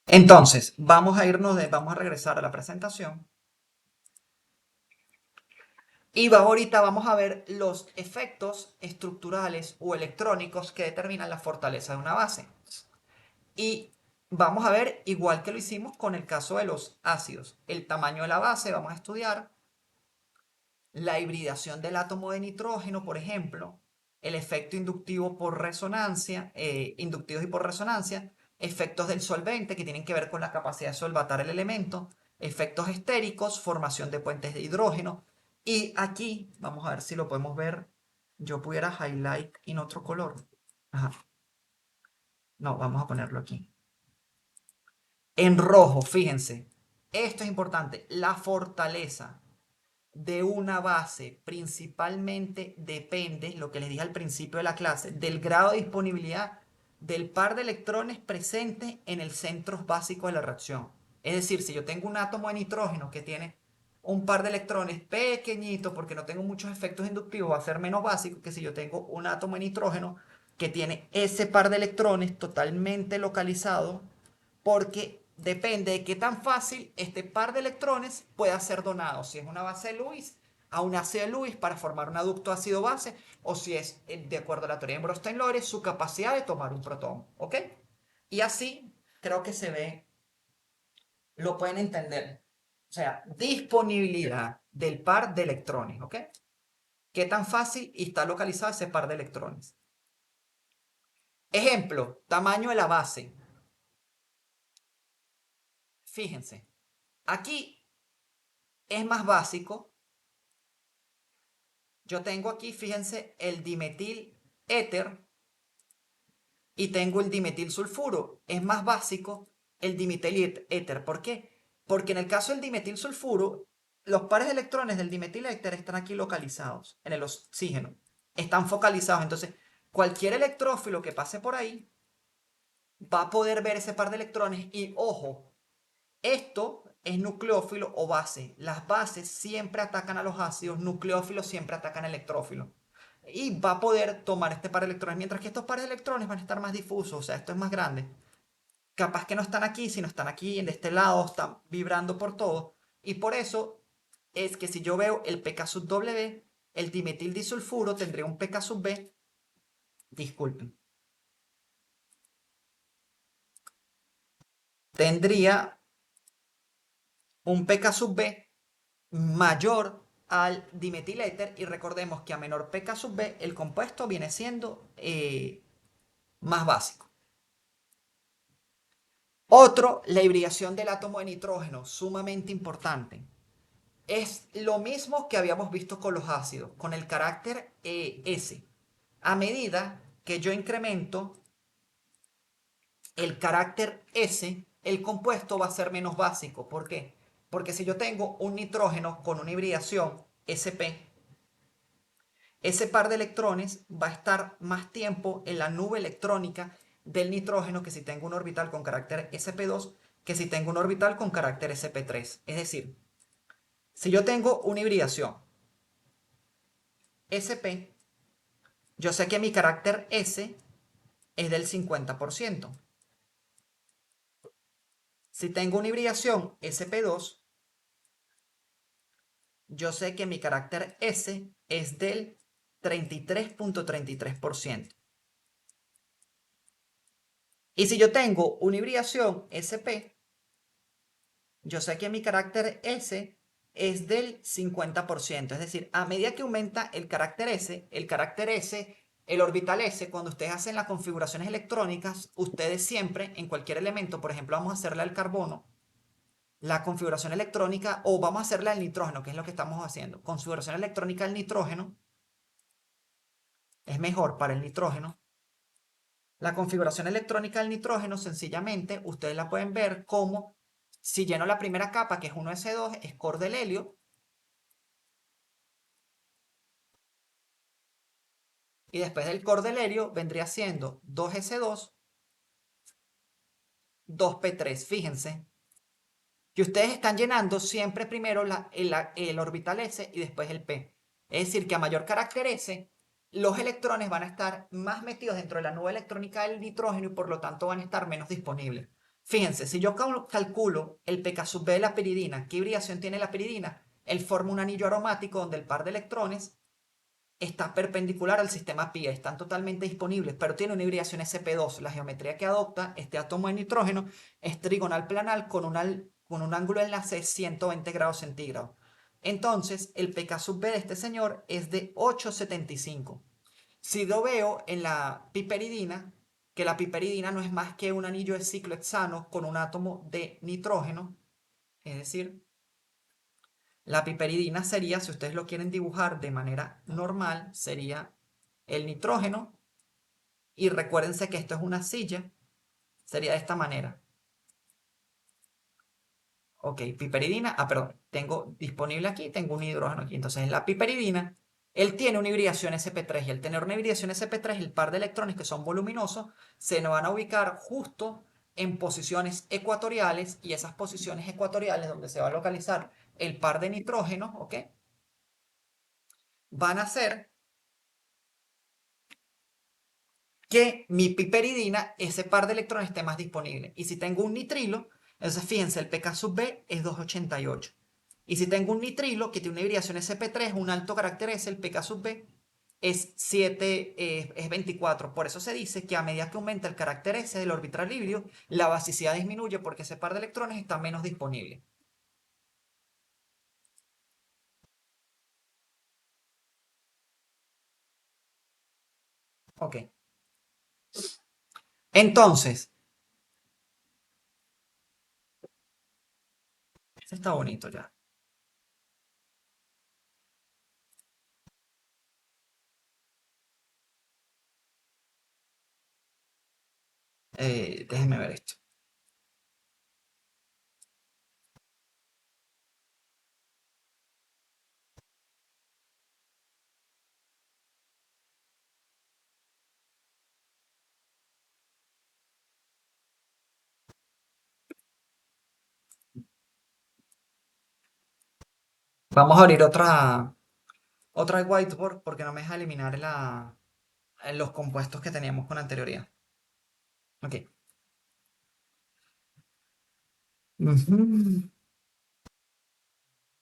Entonces, vamos a regresar a la presentación. Y ahorita vamos a ver los efectos estructurales o electrónicos que determinan la fortaleza de una base. Y vamos a ver, igual que lo hicimos con el caso de los ácidos, el tamaño de la base, vamos a estudiar la hibridación del átomo de nitrógeno, por ejemplo, el efecto inductivo por resonancia, inductivos y por resonancia, efectos del solvente que tienen que ver con la capacidad de solvatar el elemento, efectos estéricos, formación de puentes de hidrógeno. Y aquí, vamos a ver si lo podemos ver, yo pudiera highlight en otro color. Ajá. No, vamos a ponerlo aquí. En rojo, fíjense. Esto es importante. La fortaleza de una base principalmente depende, lo que les dije al principio de la clase, del grado de disponibilidad del par de electrones presente en el centro básico de la reacción. Es decir, si yo tengo un átomo de nitrógeno que tiene un par de electrones pequeñito, porque no tengo muchos efectos inductivos, va a ser menos básico que si yo tengo un átomo de nitrógeno que tiene ese par de electrones totalmente localizado, porque depende de qué tan fácil este par de electrones pueda ser donado. Si es una base de Lewis, a un ácido de Lewis para formar un aducto ácido-base, o si es, de acuerdo a la teoría de Bronsted-Lowry, su capacidad de tomar un protón. ¿Ok? Y así creo que se ve, lo pueden entender. O sea, disponibilidad del par de electrones. ¿Ok? ¿Qué tan fácil está localizado ese par de electrones? Ejemplo, tamaño de la base. Fíjense, aquí es más básico. Yo tengo aquí, fíjense, el dimetil éter y tengo el dimetil sulfuro. Es más básico el dimetil éter. ¿Por qué? Porque en el caso del dimetil sulfuro, los pares de electrones del dimetil éter están aquí localizados en el oxígeno. Están focalizados. Entonces, cualquier electrófilo que pase por ahí va a poder ver ese par de electrones y, ojo, esto es nucleófilo o base. Las bases siempre atacan a los ácidos, nucleófilos siempre atacan a electrófilos. Y va a poder tomar este par de electrones, mientras que estos pares de electrones van a estar más difusos, o sea, esto es más grande. Capaz que no están aquí, sino están aquí, de este lado, están vibrando por todo. Y por eso es que si yo veo el pK sub W, el dimetil disulfuro tendría un pK sub B, disculpen, tendría un pK sub B mayor al dimetiléter y recordemos que a menor pK sub B el compuesto viene siendo más básico. Otro, la hibridación del átomo de nitrógeno, sumamente importante. Es lo mismo que habíamos visto con los ácidos, con el carácter S. A medida que yo incremento el carácter S, el compuesto va a ser menos básico. ¿Por qué? Porque si yo tengo un nitrógeno con una hibridación sp, ese par de electrones va a estar más tiempo en la nube electrónica del nitrógeno que si tengo un orbital con carácter sp2 que si tengo un orbital con carácter sp3. Es decir, si yo tengo una hibridación sp, yo sé que mi carácter s es del 50%. Si tengo una hibridación sp2, yo sé que mi carácter s es del 33.33%. Y si yo tengo una hibridación sp, yo sé que mi carácter S es del 50%. Es decir, a medida que aumenta el carácter S, el orbital S, cuando ustedes hacen las configuraciones electrónicas, ustedes siempre, en cualquier elemento, por ejemplo, vamos a hacerle al carbono, la configuración electrónica, o vamos a hacerle al nitrógeno, que es lo que estamos haciendo. Configuración electrónica del nitrógeno es mejor para el nitrógeno. La configuración electrónica del nitrógeno, sencillamente, ustedes la pueden ver como si lleno la primera capa, que es 1s2, es core del helio, y después del core del helio vendría siendo 2s2 2p3. Fíjense que ustedes están llenando siempre primero el orbital S y después el P. Es decir, que a mayor carácter S, los electrones van a estar más metidos dentro de la nube electrónica del nitrógeno y por lo tanto van a estar menos disponibles. Fíjense, si yo calculo el pK sub B de la piridina, ¿qué hibridación tiene la piridina? Él forma un anillo aromático donde el par de electrones está perpendicular al sistema pi, están totalmente disponibles, pero tiene una hibridación sp2. La geometría que adopta este átomo de nitrógeno es trigonal planal con un ángulo de enlace de 120 grados centígrados. Entonces, el pK sub B de este señor es de 8,75. Si yo veo en la piperidina, que la piperidina no es más que un anillo de ciclo hexano con un átomo de nitrógeno, es decir, la piperidina sería, si ustedes lo quieren dibujar de manera normal, sería el nitrógeno. Y recuérdense que esto es una silla, sería de esta manera. Ok, piperidina, perdón, tengo disponible aquí, tengo un hidrógeno aquí. Entonces, en la piperidina, él tiene una hibridación sp3 y al tener una hibridación sp3, el par de electrones que son voluminosos se nos van a ubicar justo en posiciones ecuatoriales y esas posiciones ecuatoriales donde se va a localizar el par de nitrógeno, ¿ok? Van a ser que mi piperidina, ese par de electrones esté más disponible. Y si tengo un nitrilo, entonces fíjense, el pK sub B es 2,88. Y si tengo un nitrilo que tiene una hibridación sp3, un alto carácter S, el pK sub B es 7, es 24. Por eso se dice que a medida que aumenta el carácter S del orbital híbrido, la basicidad disminuye porque ese par de electrones está menos disponible. Ok. Entonces, este está bonito ya. Déjenme ver esto. Vamos a abrir otra whiteboard porque no me deja eliminar los compuestos que teníamos con anterioridad. Ok. Ujú.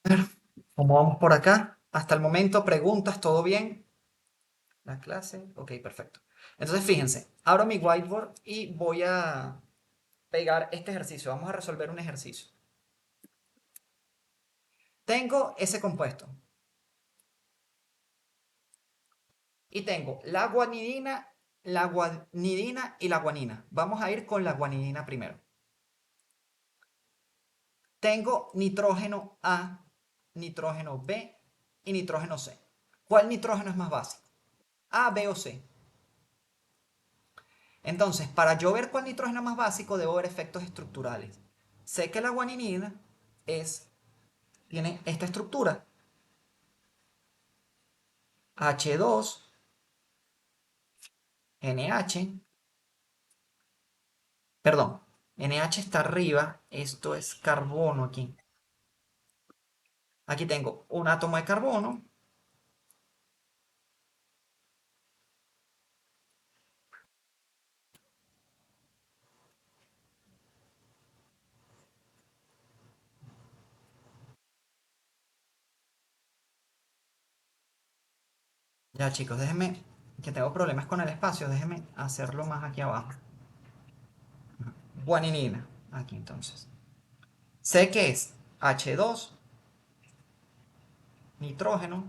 A ver, ¿cómo vamos por acá? Hasta el momento, preguntas, ¿todo bien? La clase, ok, perfecto. Entonces, fíjense, abro mi whiteboard y voy a pegar este ejercicio. Vamos a resolver un ejercicio. Tengo ese compuesto y tengo la guanidina y la guanina. Vamos a ir con la guanidina primero. Tengo nitrógeno A, nitrógeno B y nitrógeno C. ¿Cuál nitrógeno es más básico? A, B o C. Entonces, para yo ver cuál nitrógeno es más básico, debo ver efectos estructurales. Sé que la guaninina tiene esta estructura. H2, NH, perdón, NH está arriba, esto es carbono aquí. Aquí tengo un átomo de carbono. Ya chicos, déjenme, que tengo problemas con el espacio, déjenme hacerlo más aquí abajo. Guaninina, aquí entonces. Sé que es H2, nitrógeno,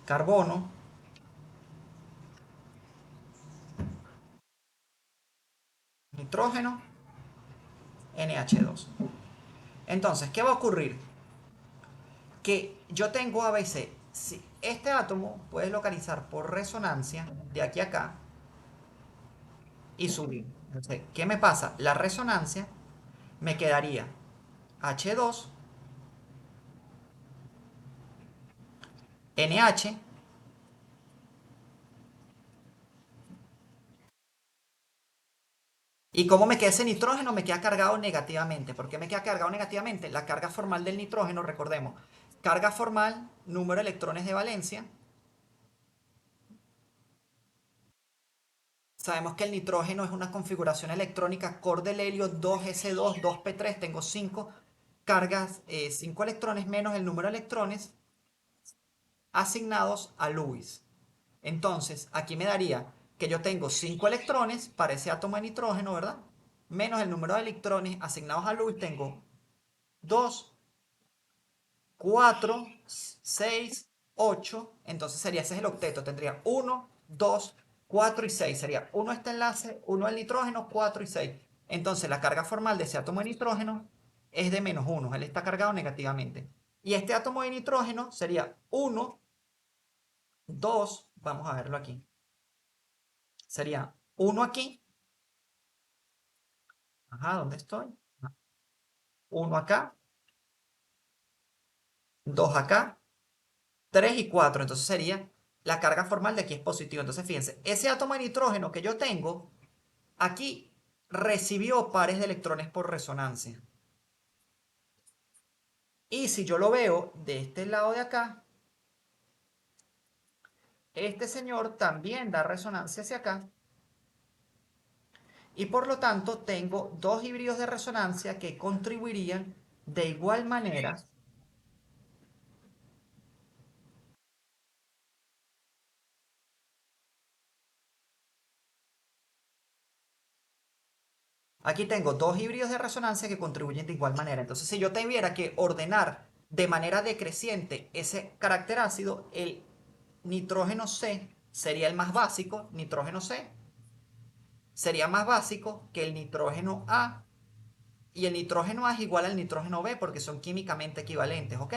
carbono, nitrógeno, NH2. Entonces, ¿qué va a ocurrir? Que yo tengo ABC. Si este átomo puedes localizar por resonancia de aquí a acá y subir. Entonces, ¿qué me pasa? La resonancia me quedaría H2, NH, ¿Y cómo me queda ese nitrógeno? Me queda cargado negativamente. ¿Por qué me queda cargado negativamente? La carga formal del nitrógeno, recordemos, carga formal, número de electrones de valencia. Sabemos que el nitrógeno es una configuración electrónica core del helio 2s2, 2p3. Tengo 5 cargas, 5 electrones menos el número de electrones asignados a Lewis. Entonces, aquí me daría que yo tengo 5 electrones para ese átomo de nitrógeno, ¿verdad? Menos el número de electrones asignados a Lewis, tengo 2, 4, 6, 8. Entonces sería, ese es el octeto. Tendría 1, 2, 4 y 6. Sería 1 este enlace, 1 el nitrógeno, 4 y 6. Entonces la carga formal de ese átomo de nitrógeno es de menos 1. Él está cargado negativamente. Y este átomo de nitrógeno sería 1, 2. Vamos a verlo aquí. Sería 1 aquí. Ajá, ¿dónde estoy? 1 acá, 2 acá, 3 y 4. Entonces sería, la carga formal de aquí es positiva. Entonces fíjense, ese átomo de nitrógeno que yo tengo aquí recibió pares de electrones por resonancia. Y si yo lo veo de este lado de acá, este señor también da resonancia hacia acá. Y por lo tanto tengo dos híbridos de resonancia que contribuirían de igual manera. Aquí tengo dos híbridos de resonancia que contribuyen de igual manera. Entonces, si yo tuviera que ordenar de manera decreciente ese carácter ácido, el nitrógeno C sería el más básico, nitrógeno C sería más básico que el nitrógeno A, y el nitrógeno A es igual al nitrógeno B porque son químicamente equivalentes, ¿ok?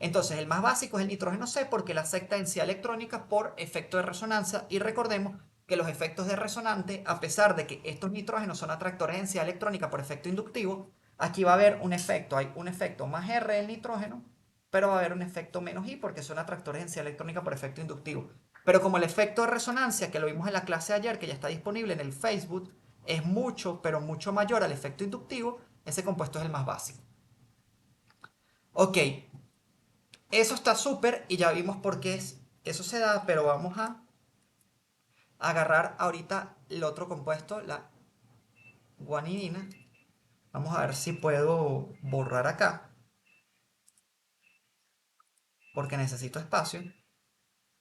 Entonces, el más básico es el nitrógeno C porque le acepta densidad electrónica por efecto de resonancia, y recordemos que los efectos de resonante, a pesar de que estos nitrógenos son atractores de densidad electrónica por efecto inductivo, aquí va a haber un efecto, hay un efecto más R del nitrógeno, pero va a haber un efecto menos I porque son atractores de densidad electrónica por efecto inductivo. Pero como el efecto de resonancia, que lo vimos en la clase de ayer, que ya está disponible en el Facebook, es mucho, pero mucho mayor al efecto inductivo, ese compuesto es el más básico. Ok, eso está súper y ya vimos por qué eso se da, pero vamos a agarrar ahorita el otro compuesto, la guanidina. Vamos a ver si puedo borrar acá, porque necesito espacio.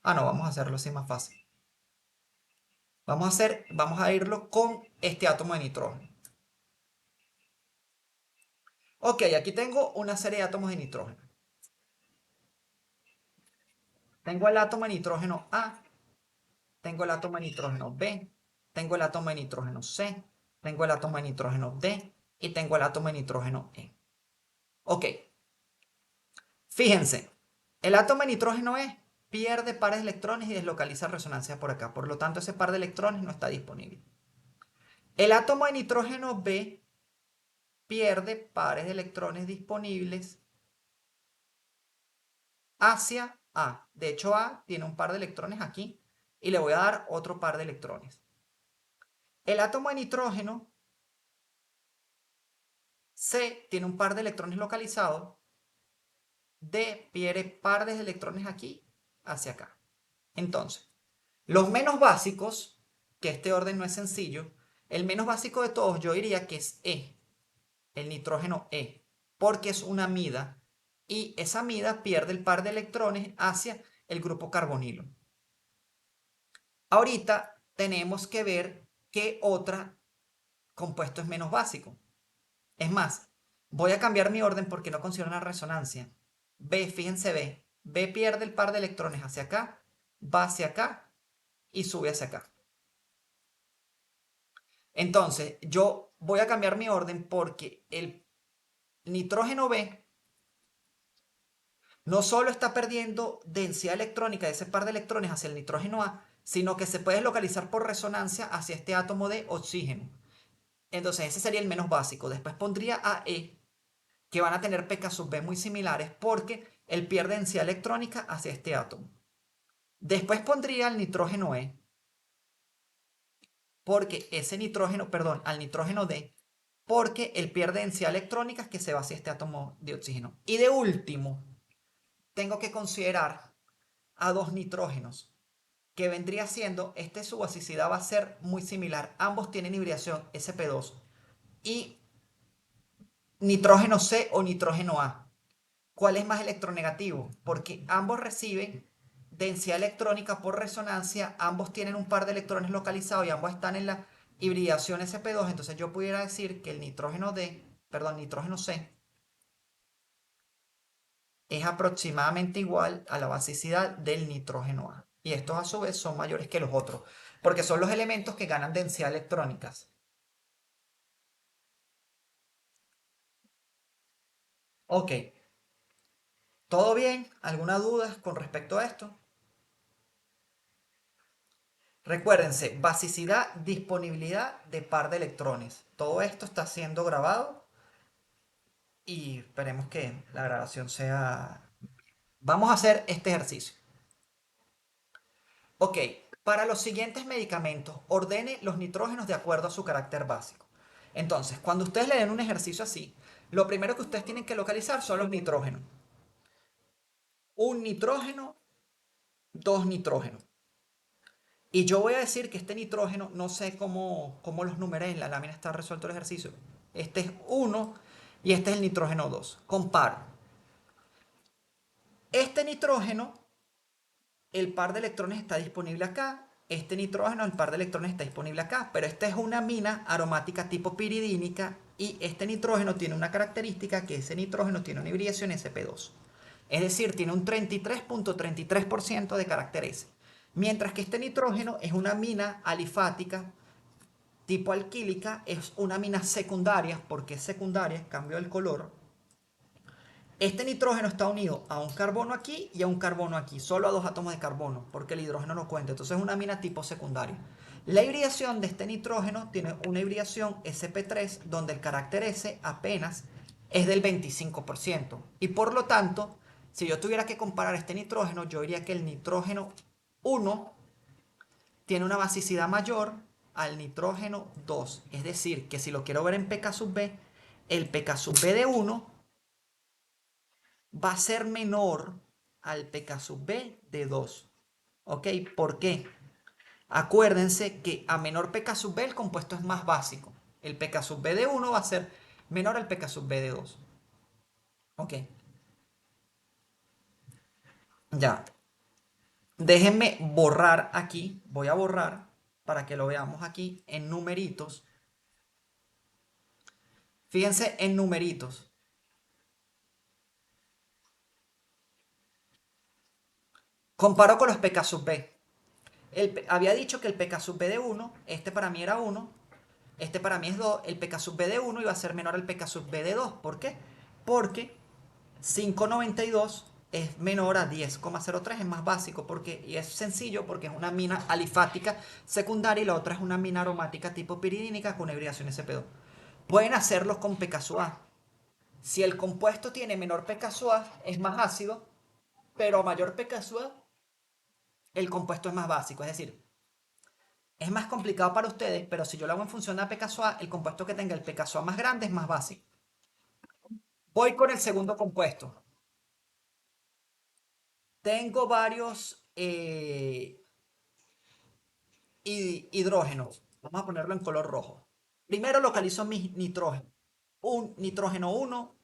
Ah, no, vamos a hacerlo así más fácil. Vamos a irlo con este átomo de nitrógeno. Ok, aquí tengo una serie de átomos de nitrógeno. Tengo el átomo de nitrógeno A, tengo el átomo de nitrógeno B, tengo el átomo de nitrógeno C, tengo el átomo de nitrógeno D y tengo el átomo de nitrógeno E. Ok, fíjense, el átomo de nitrógeno E pierde pares de electrones y deslocaliza resonancia por acá, por lo tanto ese par de electrones no está disponible. El átomo de nitrógeno B pierde pares de electrones disponibles hacia A. De hecho, A tiene un par de electrones aquí y le voy a dar otro par de electrones. El átomo de nitrógeno C tiene un par de electrones localizados. D pierde par de electrones aquí hacia acá. Entonces, los menos básicos, que este orden no es sencillo, el menos básico de todos yo diría que es E, el nitrógeno E, porque es una amida y esa amida pierde el par de electrones hacia el grupo carbonilo. Ahorita tenemos que ver qué otro compuesto es menos básico. Es más, voy a cambiar mi orden porque no considero una resonancia. B, fíjense B. B pierde el par de electrones hacia acá, va hacia acá y sube hacia acá. Entonces, yo voy a cambiar mi orden porque el nitrógeno B no solo está perdiendo densidad electrónica de ese par de electrones hacia el nitrógeno A, sino que se puede localizar por resonancia hacia este átomo de oxígeno. Entonces, ese sería el menos básico. Después pondría a E, que van a tener pK sub B muy similares porque él pierde densidad electrónica hacia este átomo. Después pondría el nitrógeno E, porque ese nitrógeno, perdón, al nitrógeno D, porque él pierde densidad electrónica que se va hacia este átomo de oxígeno. Y de último, tengo que considerar a dos nitrógenos, que vendría siendo, su basicidad va a ser muy similar. Ambos tienen hibridación sp2 y nitrógeno C o nitrógeno A. ¿Cuál es más electronegativo? Porque ambos reciben densidad electrónica por resonancia, ambos tienen un par de electrones localizados y ambos están en la hibridación sp2. Entonces yo pudiera decir que el nitrógeno D, perdón, nitrógeno C, es aproximadamente igual a la basicidad del nitrógeno A. Y estos a su vez son mayores que los otros, porque son los elementos que ganan densidad electrónicas. Ok, ¿todo bien? ¿Alguna duda con respecto a esto? Recuérdense, basicidad, disponibilidad de par de electrones. Todo esto está siendo grabado y esperemos que la grabación sea... Vamos a hacer este ejercicio. Ok, para los siguientes medicamentos, ordene los nitrógenos de acuerdo a su carácter básico. Entonces, cuando ustedes le den un ejercicio así, lo primero que ustedes tienen que localizar son los nitrógenos. Un nitrógeno, dos nitrógenos. Y yo voy a decir que este nitrógeno, no sé cómo los numeré, en la lámina está resuelto el ejercicio. Este es uno y este es el nitrógeno 2. Comparo. Este nitrógeno, el par de electrones está disponible acá. Este nitrógeno, el par de electrones está disponible acá. Pero esta es una amina aromática tipo piridínica y este nitrógeno tiene una característica que ese nitrógeno tiene una hibridación sp2. Es decir, tiene un 33.33% de carácter S. Mientras que este nitrógeno es una amina alifática tipo alquílica, es una amina secundaria. ¿Porque es secundaria? Cambio el color. Este nitrógeno está unido a un carbono aquí y a un carbono aquí, solo a dos átomos de carbono, porque el hidrógeno no cuenta. Entonces es una amina tipo secundaria. La hibridación de este nitrógeno tiene una hibridación sp3, donde el carácter S apenas es del 25%. Y por lo tanto, si yo tuviera que comparar este nitrógeno, yo diría que el nitrógeno 1 tiene una basicidad mayor al nitrógeno 2. Es decir, que si lo quiero ver en pK sub B, el pK sub B de 1 va a ser menor al pK sub B de 2. ¿Ok? ¿Por qué? Acuérdense que a menor pK sub B el compuesto es más básico. El pK sub B de 1 va a ser menor al pK sub B de 2. ¿Ok? Ya. Déjenme borrar aquí. Voy a borrar para que lo veamos aquí en numeritos. Fíjense en numeritos. Comparo con los pK sub B. Había dicho que el pK sub B de 1, este para mí era 1, este para mí es 2, el pK sub B de 1 iba a ser menor al pK sub B de 2. ¿Por qué? Porque 5,92 es menor a 10,03, es más básico, y es sencillo porque es una amina alifática secundaria y la otra es una amina aromática tipo piridínica con hibridación sp2. Pueden hacerlos con pK sub A. Si el compuesto tiene menor pK sub A, es más ácido, pero a mayor pK sub A, el compuesto es más básico. Es decir, es más complicado para ustedes, pero si yo lo hago en función de pKa, el compuesto que tenga el pKa más grande es más básico. Voy con el segundo compuesto. Tengo varios hidrógenos. Vamos a ponerlo en color rojo. Primero localizo mis nitrógenos. Un nitrógeno 1,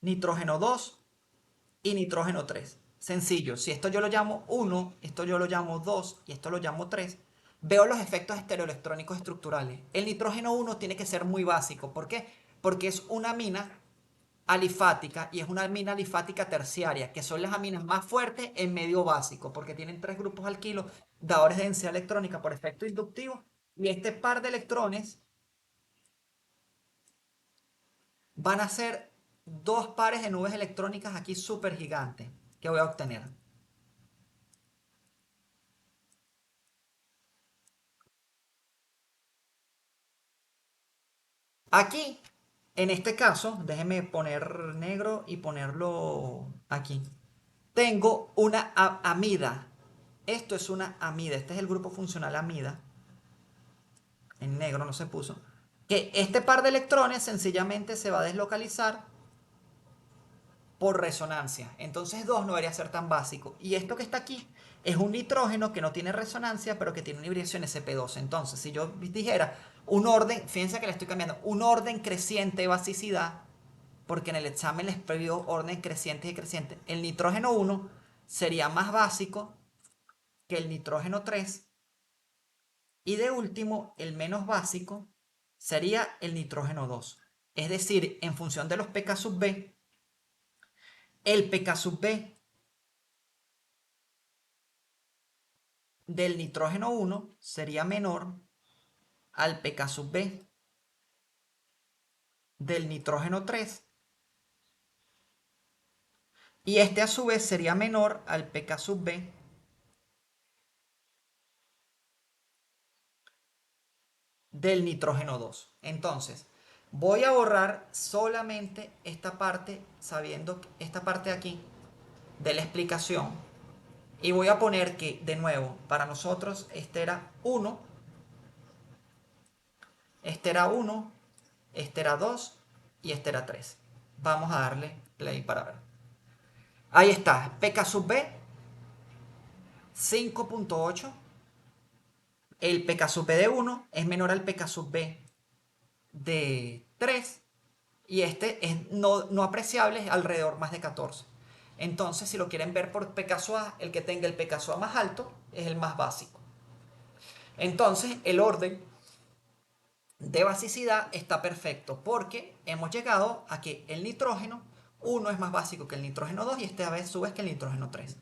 nitrógeno 2 y nitrógeno 3. Sencillo, si esto yo lo llamo 1, esto yo lo llamo 2 y esto lo llamo 3, veo los efectos estereoelectrónicos estructurales. El nitrógeno 1 tiene que ser muy básico. ¿Por qué? Porque es una amina alifática y es una amina alifática terciaria, que son las aminas más fuertes en medio básico, porque tienen tres grupos alquilos dadores de densidad electrónica por efecto inductivo, y este par de electrones van a ser dos pares de nubes electrónicas aquí súper gigantes que voy a obtener. Aquí, en este caso, déjenme poner negro y ponerlo aquí. Tengo una amida. Esto es una amida. Este es el grupo funcional amida. en negro no se puso, que este par de electrones sencillamente se va a deslocalizar por resonancia. Entonces 2 no debería ser tan básico. Y esto que está aquí es un nitrógeno que no tiene resonancia, pero que tiene una hibridación sp2. Entonces, si yo dijera un orden, fíjense que le estoy cambiando, un orden creciente de basicidad, porque en el examen les pidió orden creciente y creciente, el nitrógeno 1 sería más básico que el nitrógeno 3. Y de último, el menos básico sería el nitrógeno 2. Es decir, en función de los pK sub B, el pK sub B del nitrógeno 1 sería menor al pK sub B del nitrógeno 3 y este a su vez sería menor al pK sub B del nitrógeno 2. Entonces, voy a borrar solamente esta parte, sabiendo esta parte de aquí de la explicación, y voy a poner que, de nuevo, para nosotros este era 1, este era 1, este era 2 y este era 3. Vamos a darle play para ver. Ahí está, pK sub B 5.8. El pK sub B de 1 es menor al pK sub B de 3. Y este es no apreciable, es alrededor más de 14. Entonces, si lo quieren ver por pK sub A, el que tenga el pK sub A más alto es el más básico. Entonces, el orden de basicidad está perfecto porque hemos llegado a que el nitrógeno 1 es más básico que el nitrógeno 2 y este a vez sube que el nitrógeno 3.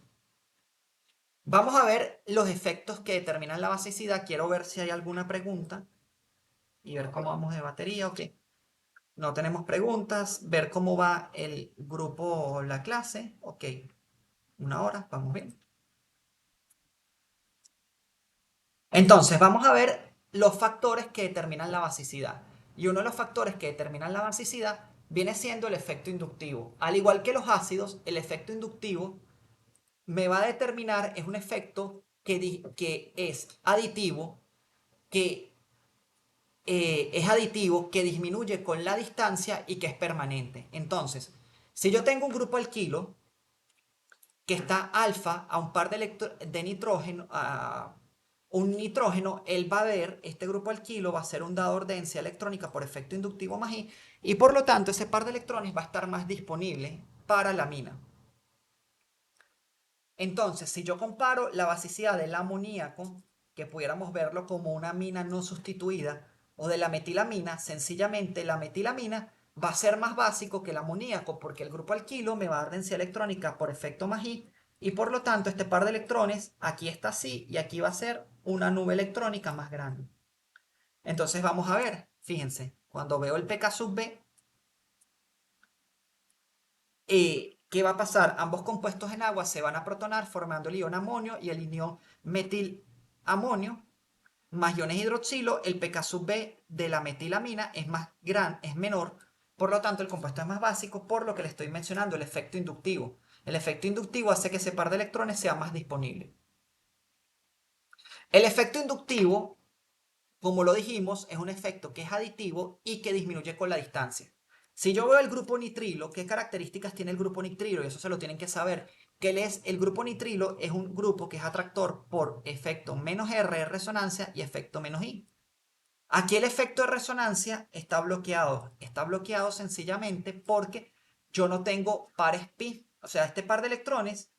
Vamos a ver los efectos que determinan la basicidad. Quiero ver si hay alguna pregunta y ver cómo vamos de batería. Ok, no tenemos preguntas. Ver cómo va el grupo, la clase. Ok, 1 hora, vamos bien. Entonces, vamos a ver los factores que determinan la basicidad. Y uno de los factores que determinan la basicidad viene siendo el efecto inductivo. Al igual que los ácidos, el efecto inductivo me va a determinar, es un efecto que es aditivo, que disminuye con la distancia y que es permanente. Entonces, si yo tengo un grupo alquilo que está alfa a un par de nitrógeno, a un nitrógeno, él va a ver, este grupo alquilo va a ser un dador de densidad electrónica por efecto inductivo más I, y por lo tanto ese par de electrones va a estar más disponible para la mina. Entonces, si yo comparo la basicidad del amoníaco, que pudiéramos verlo como una amina no sustituida, o de la metilamina, sencillamente la metilamina va a ser más básico que el amoníaco, porque el grupo alquilo me va a dar densidad electrónica por efecto Maggi, y por lo tanto este par de electrones, aquí está así, y aquí va a ser una nube electrónica más grande. Entonces vamos a ver, fíjense, cuando veo el pK sub B, ¿qué va a pasar? Ambos compuestos en agua se van a protonar formando el ion amonio y el ion metilamonio más iones hidroxilo. El pK sub B de la metilamina es es menor, por lo tanto el compuesto es más básico, por lo que le estoy mencionando el efecto inductivo. El efecto inductivo hace que ese par de electrones sea más disponible. El efecto inductivo, como lo dijimos, es un efecto que es aditivo y que disminuye con la distancia. Si yo veo el grupo nitrilo, ¿qué características tiene el grupo nitrilo? Y eso se lo tienen que saber. El grupo nitrilo es un grupo que es atractor por efecto menos R de resonancia y efecto menos I. Aquí el efecto de resonancia está bloqueado. Está bloqueado sencillamente porque yo no tengo pares pi. O sea, este par de electrones,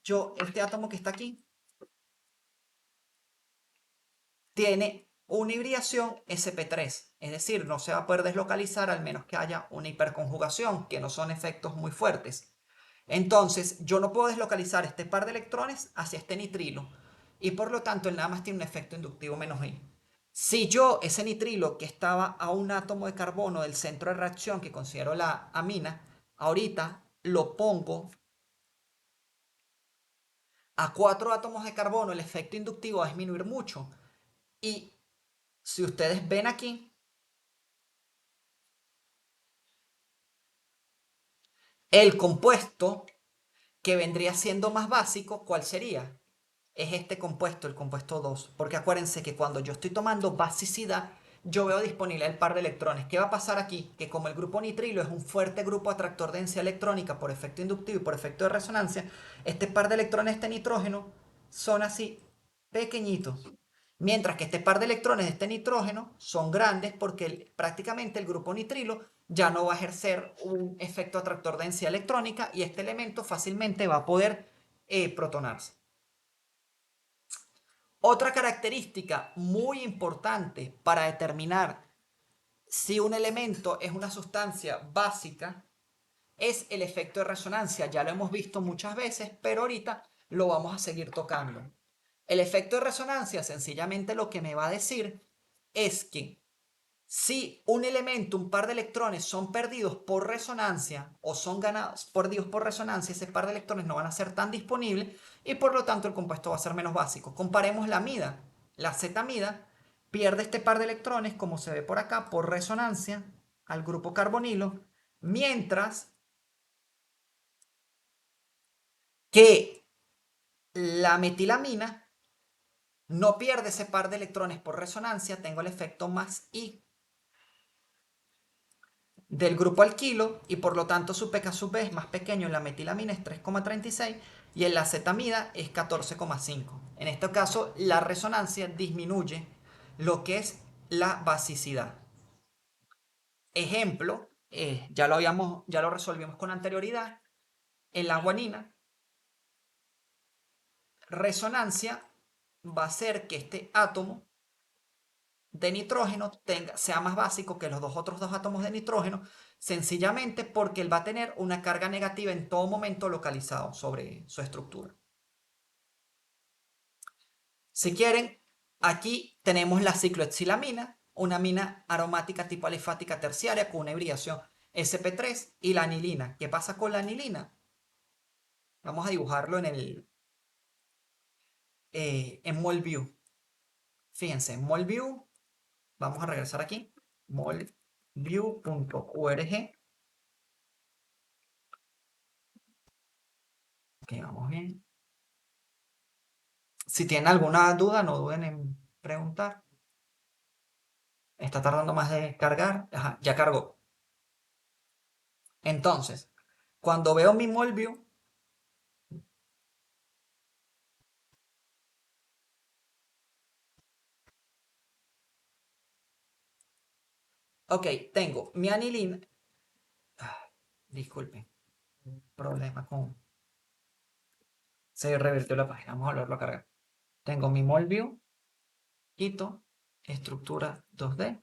este átomo que está aquí, tiene una hibridación sp3, es decir, no se va a poder deslocalizar al menos que haya una hiperconjugación, que no son efectos muy fuertes. Entonces, yo no puedo deslocalizar este par de electrones hacia este nitrilo y por lo tanto él nada más tiene un efecto inductivo menos I. Si yo ese nitrilo que estaba a un átomo de carbono del centro de reacción que considero la amina, ahorita lo pongo a 4 átomos de carbono, el efecto inductivo va a disminuir mucho. Y si ustedes ven aquí, el compuesto que vendría siendo más básico, ¿cuál sería? es este compuesto, el compuesto 2. Porque acuérdense que cuando yo estoy tomando basicidad, yo veo disponible el par de electrones. ¿Qué va a pasar aquí? Que como el grupo nitrilo es un fuerte grupo atractor de densidad electrónica por efecto inductivo y por efecto de resonancia, este par de electrones de nitrógeno son así pequeñitos. Mientras que este par de electrones de este nitrógeno son grandes porque prácticamente el grupo nitrilo ya no va a ejercer un efecto atractor de densidad electrónica y este elemento fácilmente va a poder protonarse. Otra característica muy importante para determinar si un elemento es una sustancia básica es el efecto de resonancia. Ya lo hemos visto muchas veces, pero ahorita lo vamos a seguir tocando. El efecto de resonancia sencillamente lo que me va a decir es que si un elemento, un par de electrones son perdidos por resonancia o son ganados, perdidos por resonancia, ese par de electrones no van a ser tan disponibles y por lo tanto el compuesto va a ser menos básico. Comparemos la amida. La Z-amida pierde este par de electrones, como se ve por acá, por resonancia al grupo carbonilo, mientras que la metilamina no pierde ese par de electrones por resonancia, tengo el efecto más I del grupo alquilo y por lo tanto su pK sub B es más pequeño. En la metilamina es 3,36 y en la acetamida es 14,5. En este caso la resonancia disminuye lo que es la basicidad. Ejemplo, ya lo resolvimos con anterioridad. En la guanina, resonancia va a hacer que este átomo de nitrógeno sea más básico que los otros dos átomos de nitrógeno, sencillamente porque él va a tener una carga negativa en todo momento localizado sobre su estructura. Si quieren, aquí tenemos la ciclohexilamina, una amina aromática tipo alifática terciaria con una hibridación sp3 y la anilina. ¿Qué pasa con la anilina? Vamos a dibujarlo en MolView. Fíjense, en MolView, vamos a regresar aquí, molview.org. Ok, vamos bien. Si tienen alguna duda, no duden en preguntar. Está tardando más de cargar. Ajá, ya cargó. Entonces, cuando veo mi MolView, ok, tengo mi anilina. Disculpen, problema con... Se revirtió la página. Vamos a volverlo a cargar. Tengo mi MolView, quito, estructura 2D,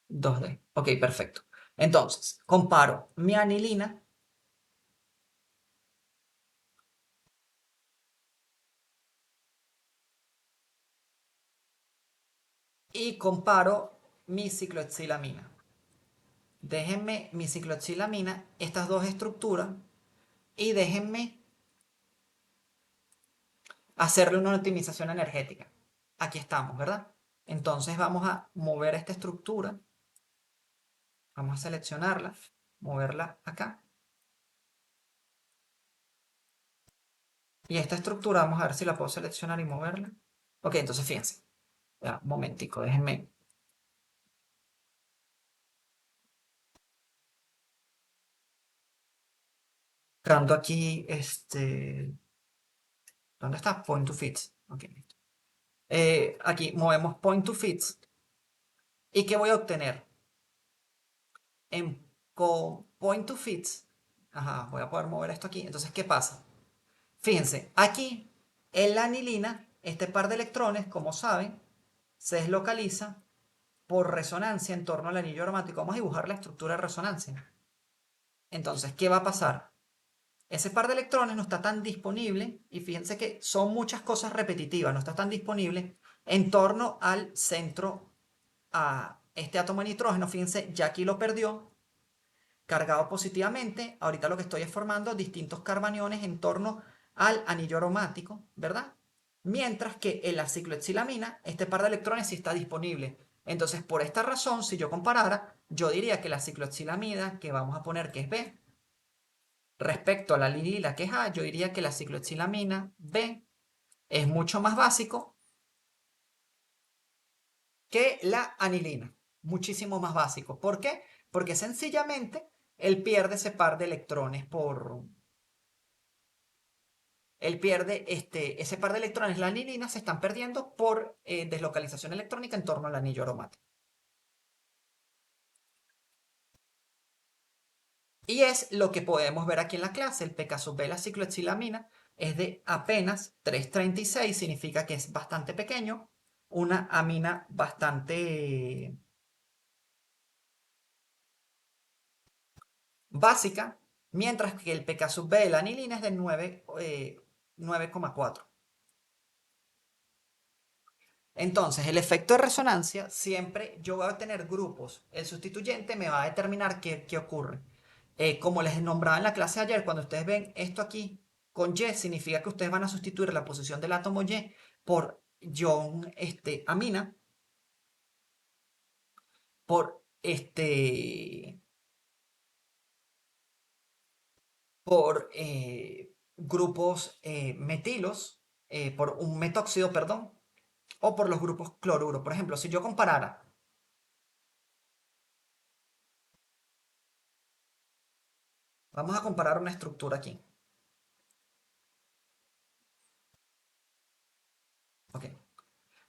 2D. Ok, perfecto. Entonces, comparo mi anilina y comparo mi ciclohexilamina. Déjenme mi ciclohexilamina, estas dos estructuras, y déjenme hacerle una optimización energética. Aquí estamos, ¿verdad? Entonces vamos a mover esta estructura, vamos a seleccionarla, moverla acá. Y esta estructura vamos a ver si la puedo seleccionar y moverla. Ok, entonces fíjense. Ya, un momentico, déjenme. Buscando aquí, ¿dónde está? Point to fits. Ok, listo. Aquí movemos point to fits. ¿Y qué voy a obtener? Con point to fits. Ajá, voy a poder mover esto aquí. Entonces, ¿qué pasa? Fíjense, aquí en la anilina, este par de electrones, como saben, se deslocaliza por resonancia en torno al anillo aromático. Vamos a dibujar la estructura de resonancia. Entonces, ¿qué va a pasar? Ese par de electrones no está tan disponible, y fíjense que son muchas cosas repetitivas, no está tan disponible en torno al centro, a este átomo de nitrógeno. Fíjense, ya aquí lo perdió, cargado positivamente. Ahorita lo que estoy es formando distintos carbaniones en torno al anillo aromático, ¿verdad? Mientras que en la ciclohexilamina, este par de electrones sí está disponible. Entonces, por esta razón, si yo comparara, yo diría que la ciclohexilamida, que vamos a poner que es B, respecto a la lilila, que es A, yo diría que la ciclohexilamina B es mucho más básico que la anilina. Muchísimo más básico. ¿Por qué? Porque sencillamente él pierde ese par de electrones por... Él pierde ese par de electrones, la anilina, se están perdiendo por deslocalización electrónica en torno al anillo aromático. Y es lo que podemos ver aquí en la clase. El pK sub B, la cicloexilamina, es de apenas 3,36, significa que es bastante pequeño. Una amina bastante básica, mientras que el pK sub B de la anilina es de 9,4. Entonces, el efecto de resonancia, siempre yo voy a tener grupos. El sustituyente me va a determinar qué ocurre. Como les nombraba en la clase de ayer, cuando ustedes ven esto aquí con Y, significa que ustedes van a sustituir la posición del átomo Y por ion amina, por grupos metilos, por un metóxido, perdón, o por los grupos cloruro. Por ejemplo, si yo comparara, vamos a comparar una estructura aquí. Ok.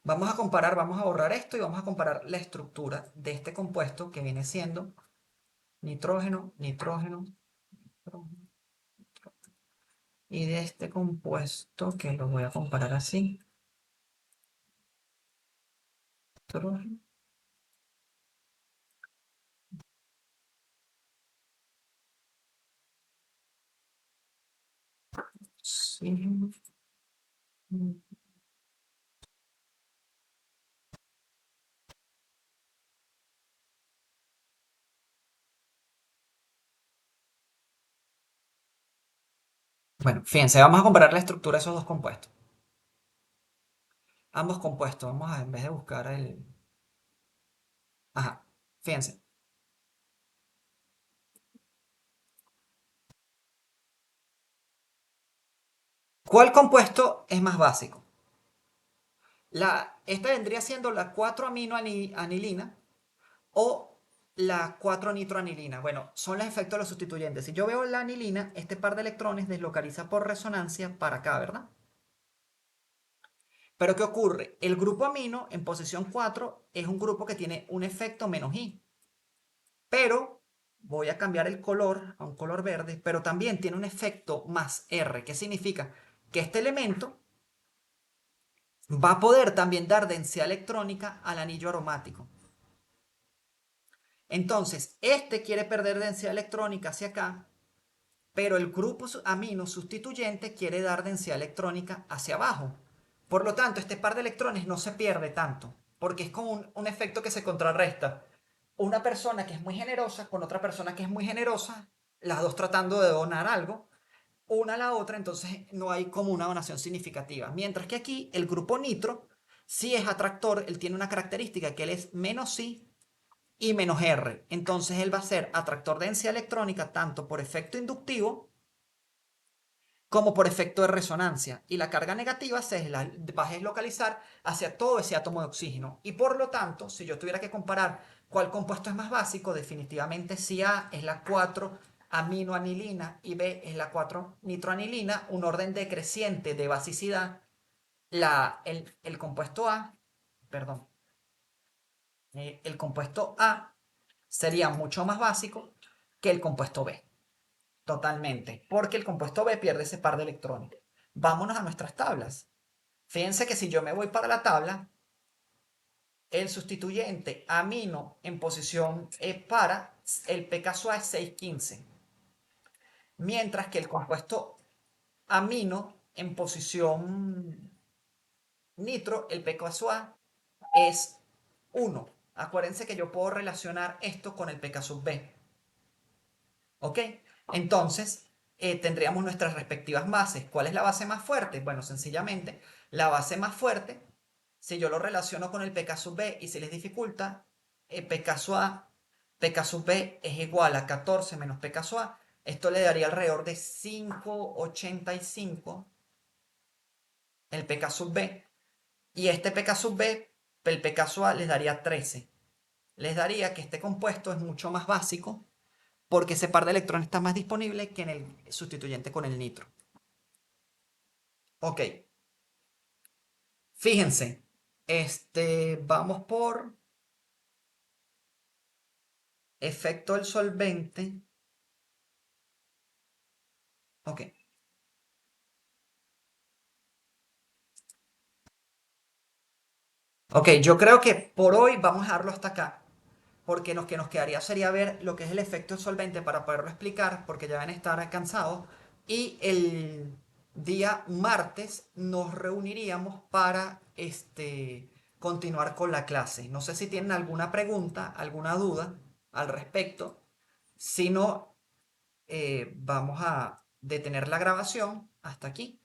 Vamos a comparar, vamos a borrar esto y vamos a comparar la estructura de este compuesto que viene siendo nitrógeno, nitrógeno, nitrógeno, y de este compuesto que lo voy a comparar así, nitrógeno, oxígeno. Bueno, fíjense, vamos a comparar la estructura de esos dos compuestos. Ambos compuestos, vamos a, en vez de buscar el... Ajá, fíjense. ¿Cuál compuesto es más básico? Esta vendría siendo la 4-aminoanilina o la 4-nitroanilina. Bueno, son los efectos de los sustituyentes. Si yo veo la anilina, este par de electrones deslocaliza por resonancia para acá, ¿verdad? Pero ¿qué ocurre? El grupo amino en posición 4 es un grupo que tiene un efecto menos I. Pero voy a cambiar el color a un color verde, pero también tiene un efecto más R. ¿Qué significa? Que este elemento va a poder también dar densidad electrónica al anillo aromático. Entonces, este quiere perder densidad electrónica hacia acá, pero el grupo amino sustituyente quiere dar densidad electrónica hacia abajo. Por lo tanto, este par de electrones no se pierde tanto, porque es como un efecto que se contrarresta. Una persona que es muy generosa con otra persona que es muy generosa, las dos tratando de donar algo, una a la otra, entonces no hay como una donación significativa. Mientras que aquí el grupo nitro sí es atractor, él tiene una característica que él es menos I y menos R. Entonces él va a ser atractor de densidad electrónica tanto por efecto inductivo como por efecto de resonancia. Y la carga negativa va a deslocalizar hacia todo ese átomo de oxígeno. Y por lo tanto, si yo tuviera que comparar cuál compuesto es más básico, definitivamente si A es la 4-aminoanilina y B es la 4-nitroanilina, un orden decreciente de basicidad, el compuesto A, perdón, el compuesto A sería mucho más básico que el compuesto B. Totalmente, porque el compuesto B pierde ese par de electrones. Vámonos a nuestras tablas. Fíjense que si yo me voy para la tabla, el sustituyente amino en posición para el pKa es 6,15, mientras que el compuesto amino en posición nitro, el pKa es 1. Acuérdense que yo puedo relacionar esto con el pK sub B. ¿Ok? Entonces, tendríamos nuestras respectivas bases. ¿Cuál es la base más fuerte? Bueno, sencillamente, la base más fuerte, si yo lo relaciono con el pK sub B y se les dificulta, pK sub A, pK sub B es igual a 14 menos pK sub A. Esto le daría alrededor de 5,85 el pK sub B. Y este pK sub B, el pK sub A les daría 13. Les daría que este compuesto es mucho más básico porque ese par de electrones está más disponible que en el sustituyente con el nitro. Ok, fíjense, vamos por efecto del solvente. Ok, ok, yo creo que por hoy vamos a dejarlo hasta acá. Porque lo que nos quedaría sería ver lo que es el efecto del solvente para poderlo explicar, porque ya van a estar cansados. Y el día martes nos reuniríamos para continuar con la clase. No sé si tienen alguna pregunta, alguna duda al respecto. Si no, vamos a detener la grabación hasta aquí.